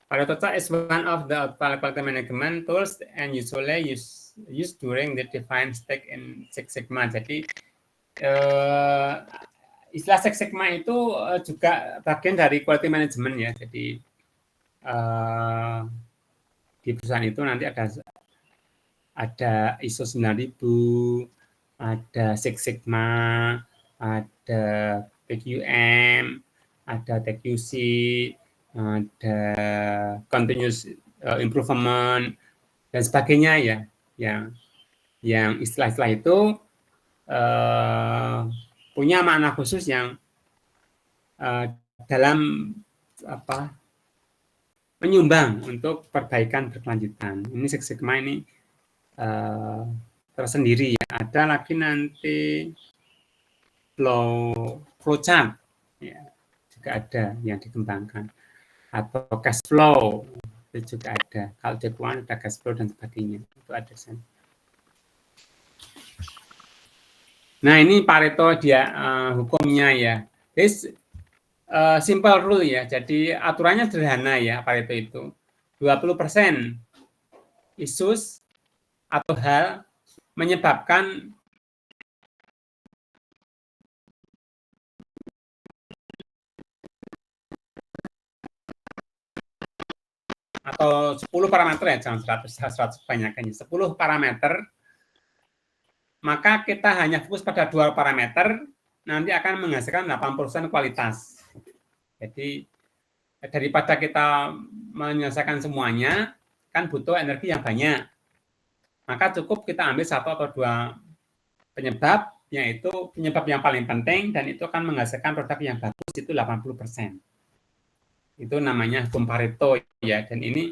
Pareto chart is one of the quality management tools and usually used during the defined stage in Six Sigma. Jadi istilah Six Sigma itu juga bagian dari quality management ya. Jadi di perusahaan itu nanti ada ISO 9000, ada Six Sigma, ada PQM, ada TQC, ada continuous improvement dan sebagainya ya. Yang istilah-istilah itu punya makna khusus yang dalam menyumbang untuk perbaikan berkelanjutan. Ini Six Sigma ini tersendiri ya. Ada lagi nanti flow chart ya, juga ada yang dikembangkan, atau cash flow itu juga ada. Kalau di keuangan ada cash flow dan sebagainya, itu ada. Nah, ini Pareto dia hukumnya ya. This simple rule ya. Jadi aturannya sederhana ya Pareto itu. 20% issues atau hal menyebabkan atau 10 parameter ya, jangan 100 banyaknya. 10 parameter, maka kita hanya fokus pada 2 parameter, nanti akan menghasilkan 80% kualitas. Jadi daripada kita menyelesaikan semuanya, kan butuh energi yang banyak. Maka cukup kita ambil 1 atau 2 penyebab, yaitu penyebab yang paling penting, dan itu akan menghasilkan produk yang bagus, itu 80%. Itu namanya hukum Pareto ya. Dan ini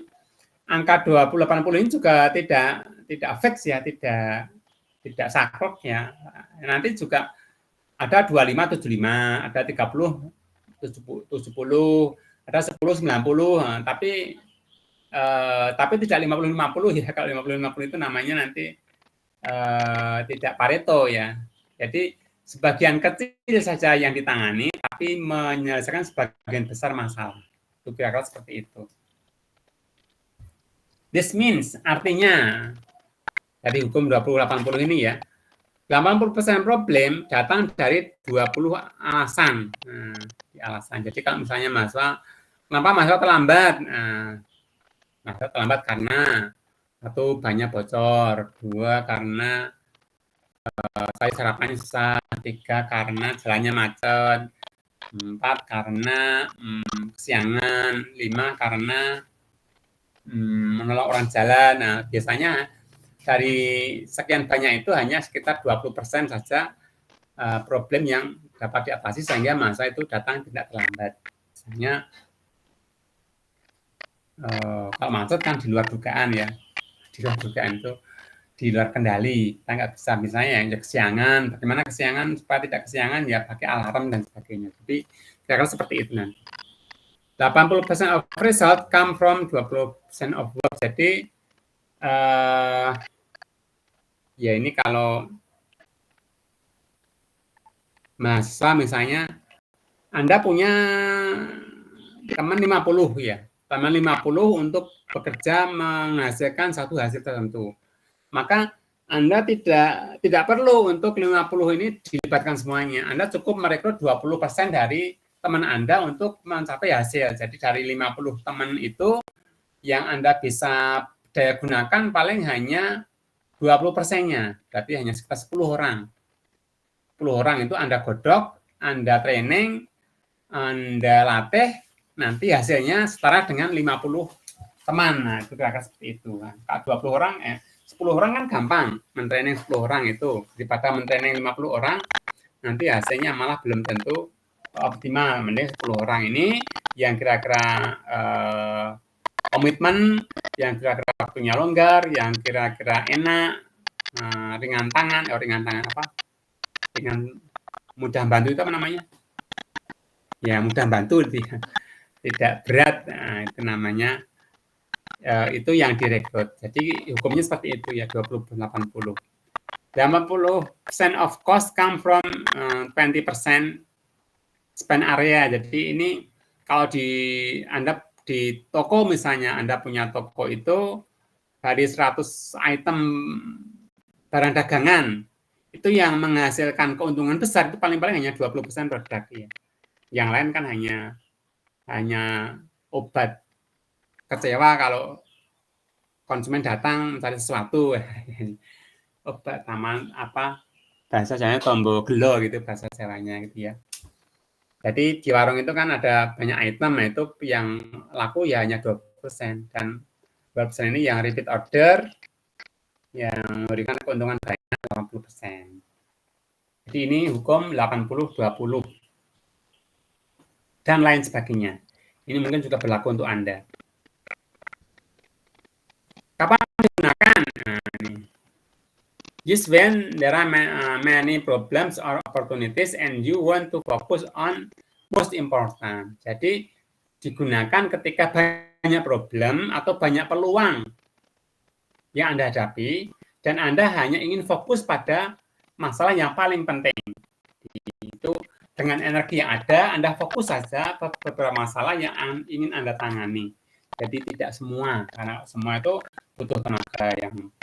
angka 20-80 ini juga tidak fix ya, tidak saklek ya. Nanti juga ada 25-75, ada 30-70, ada 10-90, tapi tidak 50-50 ya. Kalau 50-50 itu namanya nanti tidak Pareto ya. Jadi sebagian kecil saja yang ditangani, tapi menyelesaikan sebagian besar masalah. Itu kira-kira seperti itu. This means, artinya, dari hukum 20-80 ini ya, 80% problem datang dari 20 alasan. Nah, alasan. Jadi kalau misalnya mahasiswa, kenapa mahasiswa terlambat? Mahasiswa terlambat karena 1, banyak bocor, 2, karena saya sarapannya susah, 3, karena jalannya macet, 4, karena kesiangan, 5, karena menolak orang jalan. Nah, biasanya dari sekian banyak itu hanya sekitar 20% saja problem yang dapat diatasi sehingga masa itu datang tidak terlambat. Misalnya kalau macet kan di luar dugaan ya, di luar dugaan itu di luar kendali, kita nggak bisa misalnya yang kesiangan, bagaimana kesiangan supaya tidak kesiangan ya pakai alarm dan sebagainya. Jadi kira-kira seperti itu nanti. 80% of result come from 20% of work. Jadi ya ini kalau mahasiswa misalnya Anda punya teman 50 ya, teman 50 untuk bekerja menghasilkan satu hasil tertentu. Maka Anda tidak perlu untuk 50 ini dilibatkan semuanya. Anda cukup merekrut 20% dari teman Anda untuk mencapai hasil. Jadi dari 50 teman itu yang Anda bisa daya gunakan paling hanya 20%-nya. Berarti hanya sekitar 10 orang. 10 orang itu Anda godok, Anda training, Anda latih, nanti hasilnya setara dengan 50 teman. Nah, itu kira-kira seperti itu. Nah, 20 orang, 10 orang kan gampang, mentraining 10 orang itu. Daripada mentraining 50 orang, nanti hasilnya malah belum tentu optimal. Mending 10 orang ini yang kira-kira komitmen, yang kira-kira waktunya longgar, yang kira-kira enak, ringan tangan apa? Ringan, mudah bantu itu apa namanya? Ya, mudah bantu, tidak berat. Nah, itu namanya itu yang direkrut. Jadi hukumnya seperti itu ya, 20-80. 80% of cost come from 20% spend area. Jadi ini kalau Anda di toko misalnya, Anda punya toko itu dari 100 item barang dagangan, itu yang menghasilkan keuntungan besar itu paling-paling hanya 20% produk ya. Yang lain kan hanya obat. Kecewa kalau konsumen datang mencari sesuatu. Obat taman apa, bahasa Jawanya tombo gelo gitu bahasa Jawanya gitu ya. Jadi di warung itu kan ada banyak item, nah itu yang laku ya hanya 20%, dan 20% ini yang repeat order yang memberikan keuntungan banyak 80%. Jadi ini hukum 80-20 dan lain sebagainya. Ini mungkin juga berlaku untuk Anda. Kapan digunakan? Nah, ini. Just when there are many problems or opportunities and you want to focus on most important. Jadi digunakan ketika banyak problem atau banyak peluang yang Anda hadapi dan Anda hanya ingin fokus pada masalah yang paling penting. Itu dengan energi yang ada, Anda fokus saja ke beberapa masalah yang ingin Anda tangani. Jadi tidak semua, karena semua itu butuh tenaga yang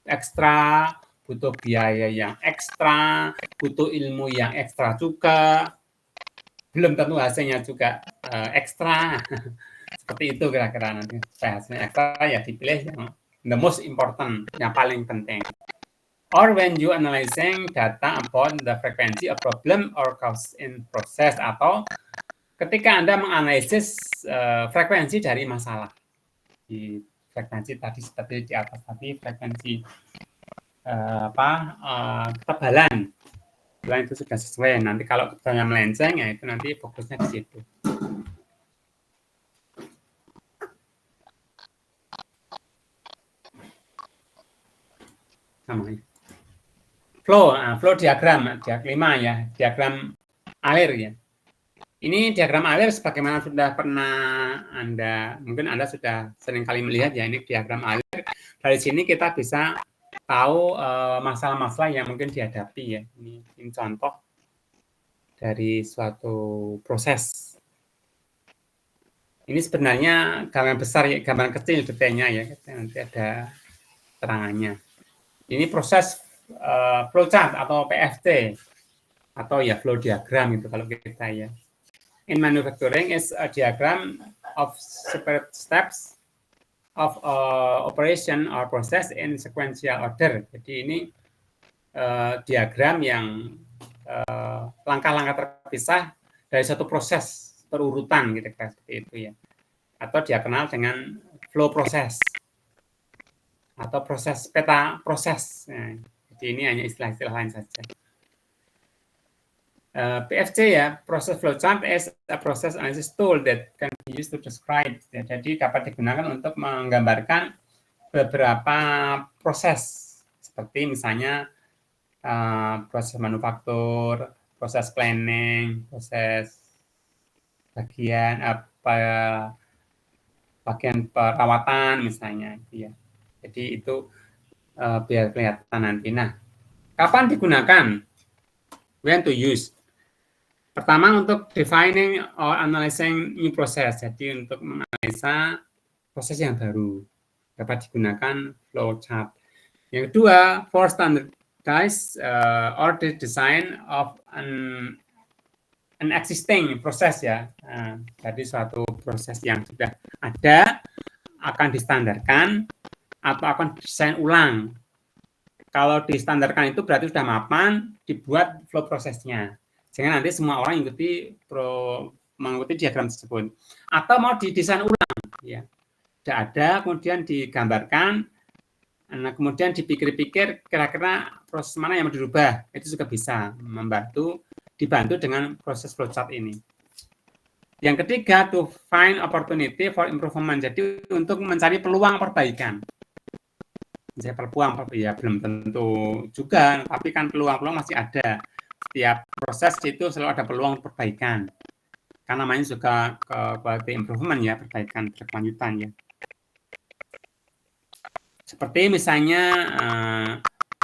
ekstra, butuh biaya yang ekstra, butuh ilmu yang ekstra juga, belum tentu hasilnya juga ekstra. Seperti itu kira-kira nanti. Hasilnya ekstra ya dipilih yang the most important, yang paling penting. Or when you analyzing data about the frequency of problem or cause in process, atau ketika Anda menganalisis frekuensi dari masalah. Di frekuensi tadi seperti di atas tadi, frekuensi ketebalan itu sudah sesuai. Nanti kalau ketebalannya melenceng ya itu nanti fokusnya di situ. Namanya flow diagram 5 ya, diagram alir ya. Ini diagram alir sebagaimana sudah pernah mungkin Anda sudah sering kali melihat ya, ini diagram alir. Dari sini kita bisa tahu masalah-masalah yang mungkin dihadapi ya. Ini contoh dari suatu proses. Ini sebenarnya gambar besar, gambar kecil detailnya ya. Nanti ada terangannya. Ini proses flowchart atau PFT atau ya flow diagram itu kalau kita ya. In manufacturing is a diagram of separate steps of operation or process in sequential order. Jadi ini diagram yang langkah-langkah terpisah dari satu proses perurutan gitu kan, seperti itu ya. Atau dia kenal dengan flow proses atau proses peta proses. Nah, jadi ini hanya istilah-istilah lain saja. PFC ya, process flowchart is a process analysis tool that can be used to describe. Ya, jadi dapat digunakan untuk menggambarkan beberapa proses, seperti misalnya proses manufaktur, proses planning, proses bagian perawatan misalnya, ya. Jadi itu biar kelihatan nanti. Nah, kapan digunakan? When to use? Pertama untuk defining or analyzing new process. Jadi untuk menganalisa proses yang baru dapat digunakan flowchart. Yang kedua, for standardize or the design of an existing proses ya. Jadi suatu proses yang sudah ada akan distandarkan atau akan desain ulang. Kalau distandarkan itu berarti sudah mapan, dibuat flow prosesnya. Sehingga nanti semua orang mengikuti diagram tersebut. Atau mau didesain ulang, ya. Sudah ada, kemudian digambarkan, Nah, kemudian dipikir-pikir kira-kira proses mana yang mau dirubah, itu juga bisa dibantu dengan proses flowchart ini. Yang ketiga, to find opportunity for improvement. Jadi untuk mencari peluang perbaikan. Saya peluang ya belum tentu juga, tapi kan peluang-peluang masih ada. Setiap proses itu selalu ada peluang perbaikan. Karena namanya juga quality improvement ya, perbaikan berkelanjutan ya. Seperti misalnya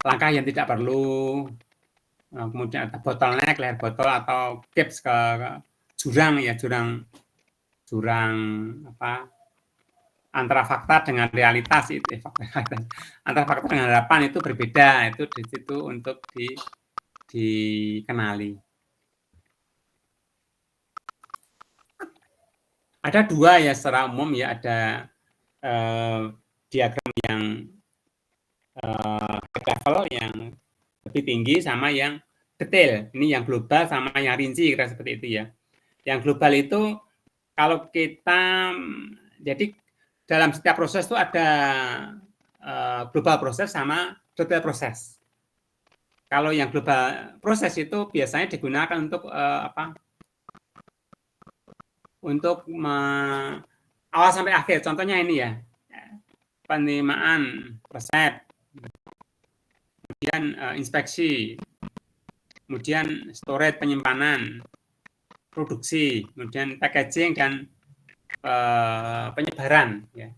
langkah yang tidak perlu, kemudian ada bottleneck, leher botol atau gaps ke jurang ya, jurang apa antara fakta dengan realitas itu, antara fakta dengan harapan itu berbeda, itu di situ untuk dikenali. Ada dua ya secara umum ya, ada diagram yang level yang lebih tinggi sama yang detail. Ini yang global sama yang rinci, kira seperti itu ya. Yang global itu kalau kita, jadi dalam setiap proses itu ada global proses sama detail proses. Kalau yang global proses itu biasanya digunakan untuk untuk awal sampai akhir. Contohnya ini ya, penerimaan resep, kemudian inspeksi, kemudian storage penyimpanan, produksi, kemudian packaging dan penyebaran ya,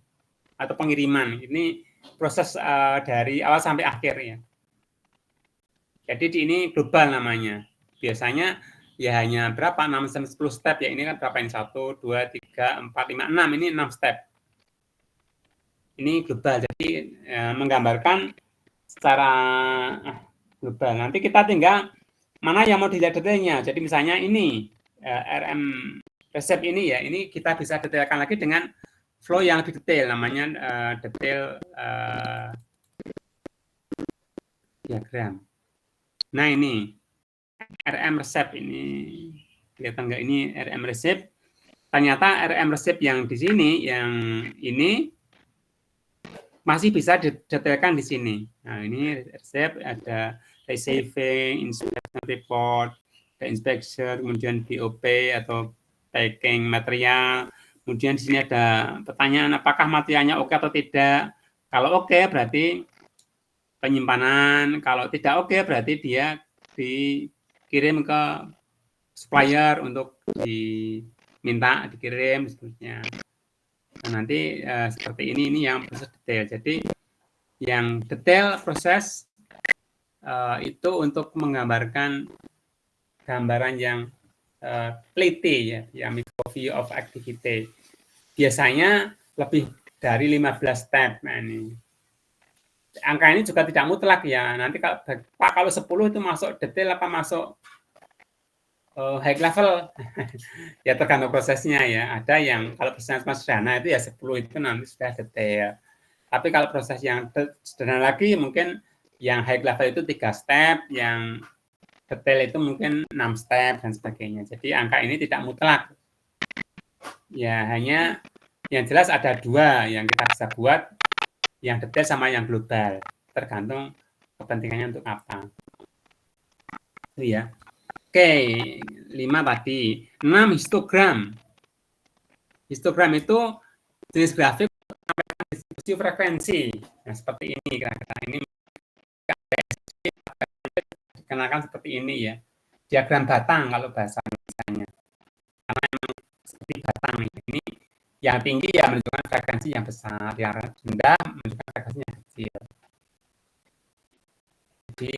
atau pengiriman. Ini proses dari awal sampai akhir ya. Jadi ini global namanya. Biasanya ya hanya berapa, 6-10 step ya. Ini kan berapa ini, 1, 2, 3, 4, 5, 6. Ini 6 step. Ini global, jadi menggambarkan secara global. Nanti kita tinggal mana yang mau dilihat detailnya. Jadi misalnya ini RM resep ini ya, ini kita bisa detailkan lagi dengan flow yang lebih detail, namanya detail diagram. Nah ini RM resep ini, kelihatan nggak ini RM resep? Ternyata RM resep yang di sini, yang ini masih bisa didetailkan di sini. Nah ini resep, ada saving, inspection report, ada inspection, kemudian BOP atau packing material. Kemudian di sini ada pertanyaan apakah materialnya oke atau tidak. Kalau oke berarti penyimpanan, kalau tidak oke berarti dia dikirim ke supplier untuk diminta dikirim seterusnya. Nah, nanti seperti ini yang proses detail. Jadi yang detail proses itu untuk menggambarkan gambaran yang teliti ya, yang microview of activity. Biasanya lebih dari 15 step. Nah ini angka ini juga tidak mutlak ya. Nanti kalau Pak kalau 10 itu masuk detail apa masuk high level? Ya tergantung prosesnya ya. Ada yang kalau prosesnya sederhana itu ya 10 itu nanti sudah detail. Tapi kalau proses yang sederhana lagi mungkin yang high level itu 3 step, yang detail itu mungkin 6 step dan sebagainya. Jadi angka ini tidak mutlak. Ya hanya yang jelas ada dua yang kita bisa buat, yang detail sama yang global. Tergantung kepentingannya untuk apa. Itu ya. Oke, 5 tadi. 6 histogram. Histogram itu jenis grafik distribusi frekuensi. Nah, seperti ini kira-kira. Ini dikenalkan seperti ini ya. Diagram batang kalau bahasa misalnya. Karena memang seperti batang ini yang tinggi ya menunjukkan frekuensi yang besar, yang rendah menunjukkan frekuensi yang kecil. Jadi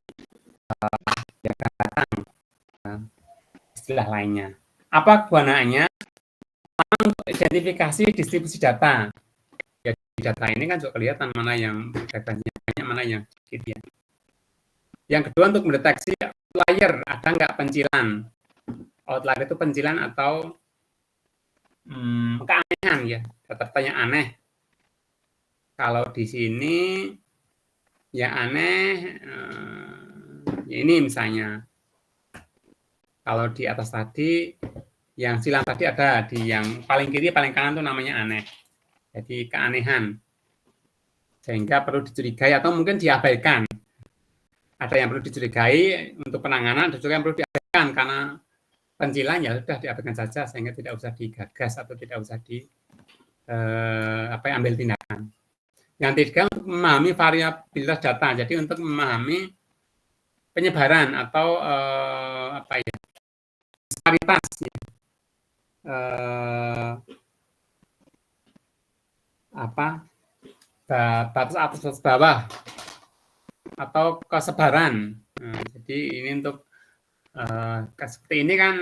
diagram batang istilah lainnya. Apa kegunaannya? Untuk identifikasi distribusi data. Ya, di data ini kan juga kelihatan mana yang frekuensinya banyak, mana yang sedikit ya. Yang kedua untuk mendeteksi outlier, ada nggak pencilan. Outlier itu pencilan atau keanehan ya, data-datanya aneh. Kalau di sini yang aneh, ya ini misalnya. Kalau di atas tadi, yang silang tadi ada di yang paling kiri, paling kanan itu namanya aneh. Jadi keanehan. sehingga perlu dicurigai atau mungkin diabaikan. Ada yang perlu dicurigai untuk penanganan, ada juga yang perlu diabaikan karena pencilan ya sudah diabaikan saja sehingga tidak usah digagas atau tidak usah ambil tindakan. Yang ketiga, untuk memahami variabilitas data. Jadi untuk memahami penyebaran atau disparitas ya. Batas atas batas bawah atau kesebaran. Nah, jadi ini untuk seperti ini kan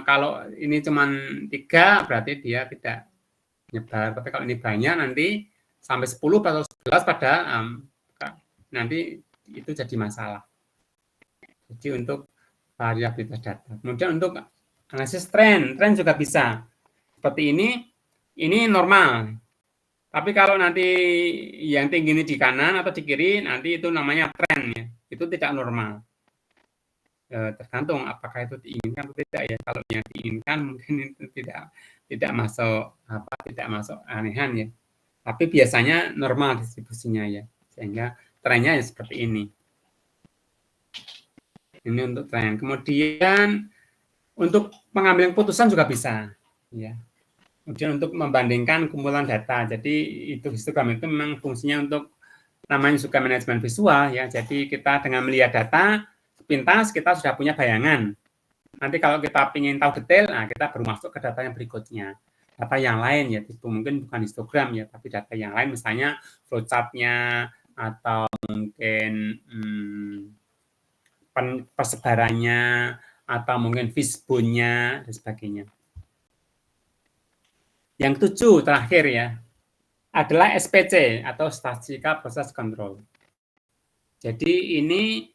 kalau ini cuma 3 berarti dia tidak nyebar. Tapi kalau ini banyak nanti sampai 10 atau 11 pada nanti itu jadi masalah. Jadi untuk variabilitas data. Kemudian untuk analisis tren juga bisa. Seperti ini normal. Tapi kalau nanti yang tinggi ini di kanan atau di kiri, nanti itu namanya tren ya. Itu tidak normal. Tergantung apakah itu diinginkan atau tidak ya. Kalau yang diinginkan mungkin itu tidak masuk anehan ya. Tapi biasanya normal distribusinya ya. Sehingga trennya ya seperti ini. Ini untuk tren. Kemudian untuk pengambilan keputusan juga bisa ya. Kemudian untuk membandingkan kumpulan data. Jadi itu histogram itu memang fungsinya untuk namanya juga manajemen visual ya. Jadi kita dengan melihat data sepintas kita sudah punya bayangan. Nanti kalau kita ingin tahu detail, nah kita baru masuk ke data yang berikutnya. Data yang lain ya, itu mungkin bukan histogram ya, tapi data yang lain misalnya flowchart-nya atau mungkin persebarannya atau mungkin fishbone-nya dan sebagainya. Yang 7 terakhir ya, adalah SPC atau Statistical Process Control. Jadi ini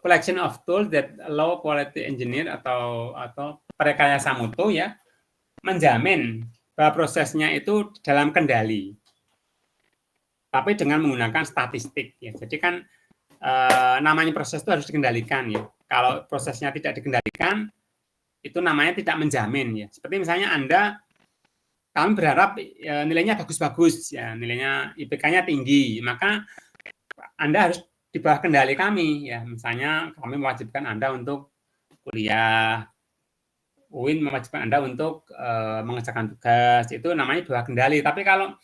collection of tools that allow quality engineer atau perekayasa mutu ya menjamin bahwa prosesnya itu dalam kendali. Tapi dengan menggunakan statistik ya. Jadi kan namanya proses itu harus dikendalikan ya. Kalau prosesnya tidak dikendalikan itu namanya tidak menjamin ya. Seperti misalnya kami berharap nilainya bagus-bagus ya, nilainya IPK-nya tinggi, maka Anda harus di bawah kendali kami ya. Misalnya kami mewajibkan Anda untuk kuliah, UIN mewajibkan Anda untuk mengerjakan tugas, itu namanya di bawah kendali. Tapi kalau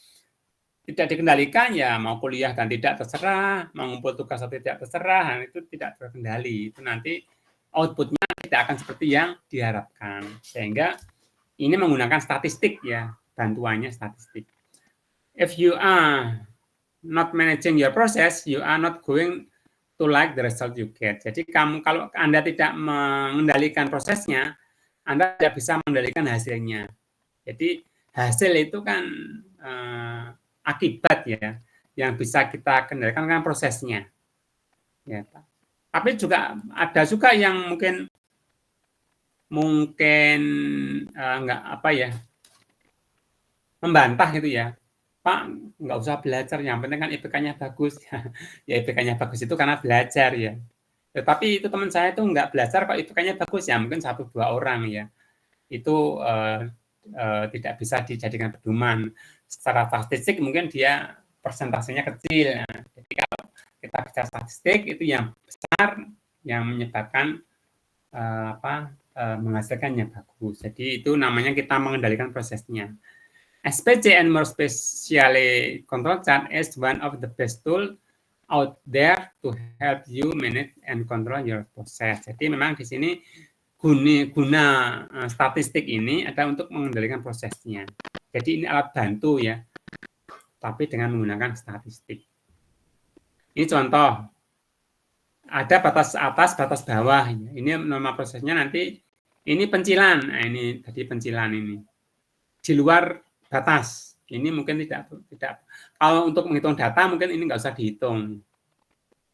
tidak dikendalikan ya mau kuliah dan tidak terserah, mau ngumpul tugas atau tidak terserah, itu tidak terkendali. Itu nanti outputnya tidak akan seperti yang diharapkan. Sehingga ini menggunakan statistik ya, bantuannya statistik. If you are not managing your process, you are not going to like the result you get. Jadi kalau Anda tidak mengendalikan prosesnya, Anda tidak bisa mengendalikan hasilnya. Jadi hasil itu kan akibat ya, yang bisa kita kendalikan kan prosesnya. Ya, tapi juga ada juga yang mungkin membantah gitu ya, Pak nggak usah belajar, yang penting kan IPK-nya bagus. Ya IPK-nya bagus itu karena belajar ya. Tapi itu teman saya itu nggak belajar kok IPK-nya bagus ya, mungkin 1-2 orang ya. Itu tidak bisa dijadikan pedoman. Secara statistik mungkin dia persentasenya kecil. Nah, jadi kalau kita bicara statistik itu yang besar yang menyebabkan menghasilkan yang bagus. Jadi itu namanya kita mengendalikan prosesnya. SPC and more specially control chart is one of the best tool out there to help you manage and control your process. Jadi memang di sini guna statistik ini adalah untuk mengendalikan prosesnya. Jadi ini alat bantu ya, tapi dengan menggunakan statistik. Ini contoh, ada batas atas, batas bawah. Ini nama prosesnya nanti, ini pencilan. Nah, ini tadi pencilan ini. Di luar batas. Ini mungkin tidak. Kalau untuk menghitung data mungkin ini nggak usah dihitung.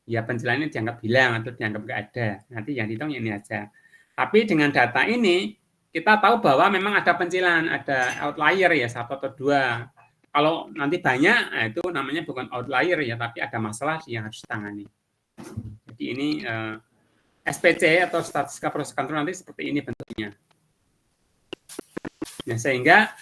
Ya pencilan ini dianggap hilang atau dianggap nggak ada. Nanti yang dihitung ini aja. Tapi dengan data ini kita tahu bahwa memang ada pencilan, ada outlier ya 1 atau 2. Kalau nanti banyak, nah itu namanya bukan outlier ya, tapi ada masalah yang harus ditangani. Jadi ini SPC atau Statistical Process Control nanti seperti ini bentuknya. Nah, sehingga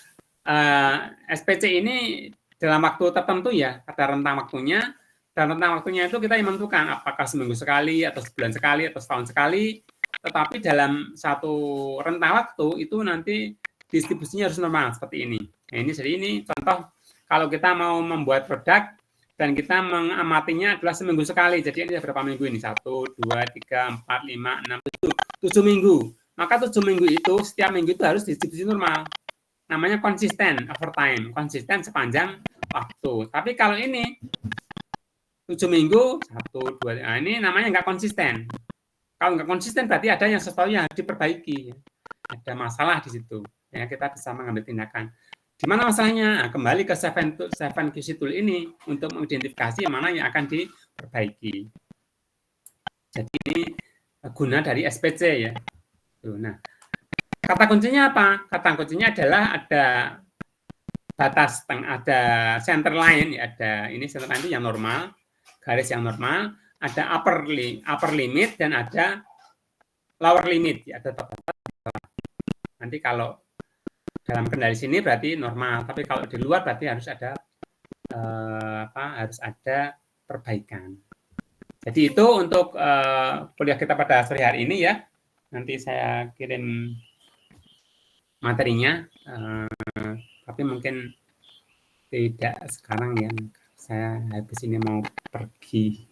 SPC ini dalam waktu tertentu ya, ada rentang waktunya. Dan rentang waktunya itu kita yang menentukan apakah seminggu sekali, atau sebulan sekali, atau setahun sekali. Tetapi dalam satu rentang waktu itu nanti distribusinya harus normal seperti ini. Nah, jadi ini contoh kalau kita mau membuat produk dan kita mengamatinya adalah seminggu sekali. Jadi ini berapa minggu ini? 1, 2, 3, 4, 5, 6, 7 minggu. Maka 7 minggu itu setiap minggu itu harus distribusi normal. Namanya konsisten over time, konsisten sepanjang waktu. Tapi kalau ini 7 minggu, 1, 2, nah ini namanya nggak konsisten. Kalau nggak konsisten berarti ada yang sesuatu yang harus diperbaiki. Ada masalah di situ. Ya, kita bisa mengambil tindakan. Di mana masalahnya? Nah, kembali ke 7QC tool ini untuk mengidentifikasi mana yang akan diperbaiki. Jadi ini guna dari SPC ya. Nah, kata kuncinya apa? Kata kuncinya adalah ada batas, ada center line, ya, ada ini center line itu yang normal, garis yang normal, ada upper limit dan ada lower limit, ya, ada batas. Nanti kalau dalam kendali sini berarti normal, tapi kalau di luar berarti harus ada harus ada perbaikan. Jadi itu untuk kuliah kita pada sore hari ini ya. Nanti saya kirim materinya, tapi mungkin tidak sekarang ya. Saya habis ini mau pergi.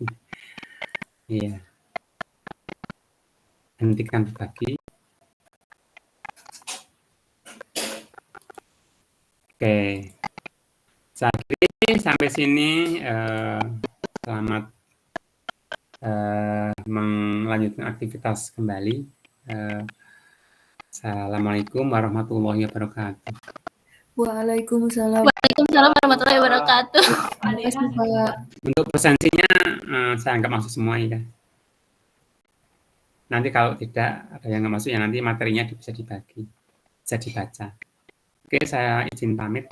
Iya. Hentikan berbagi. Oke. Saya kira sampai sini selamat melanjutkan aktivitas kembali. Assalamualaikum warahmatullahi wabarakatuh. Waalaikumsalam. Waalaikumsalam warahmatullahi wabarakatuh. Terima kasih, Pak. Untuk presensinya saya nggak masuk semua ya. Nanti kalau tidak ada yang nggak masuk ya nanti materinya bisa dibagi, bisa dibaca. Oke, saya izin pamit.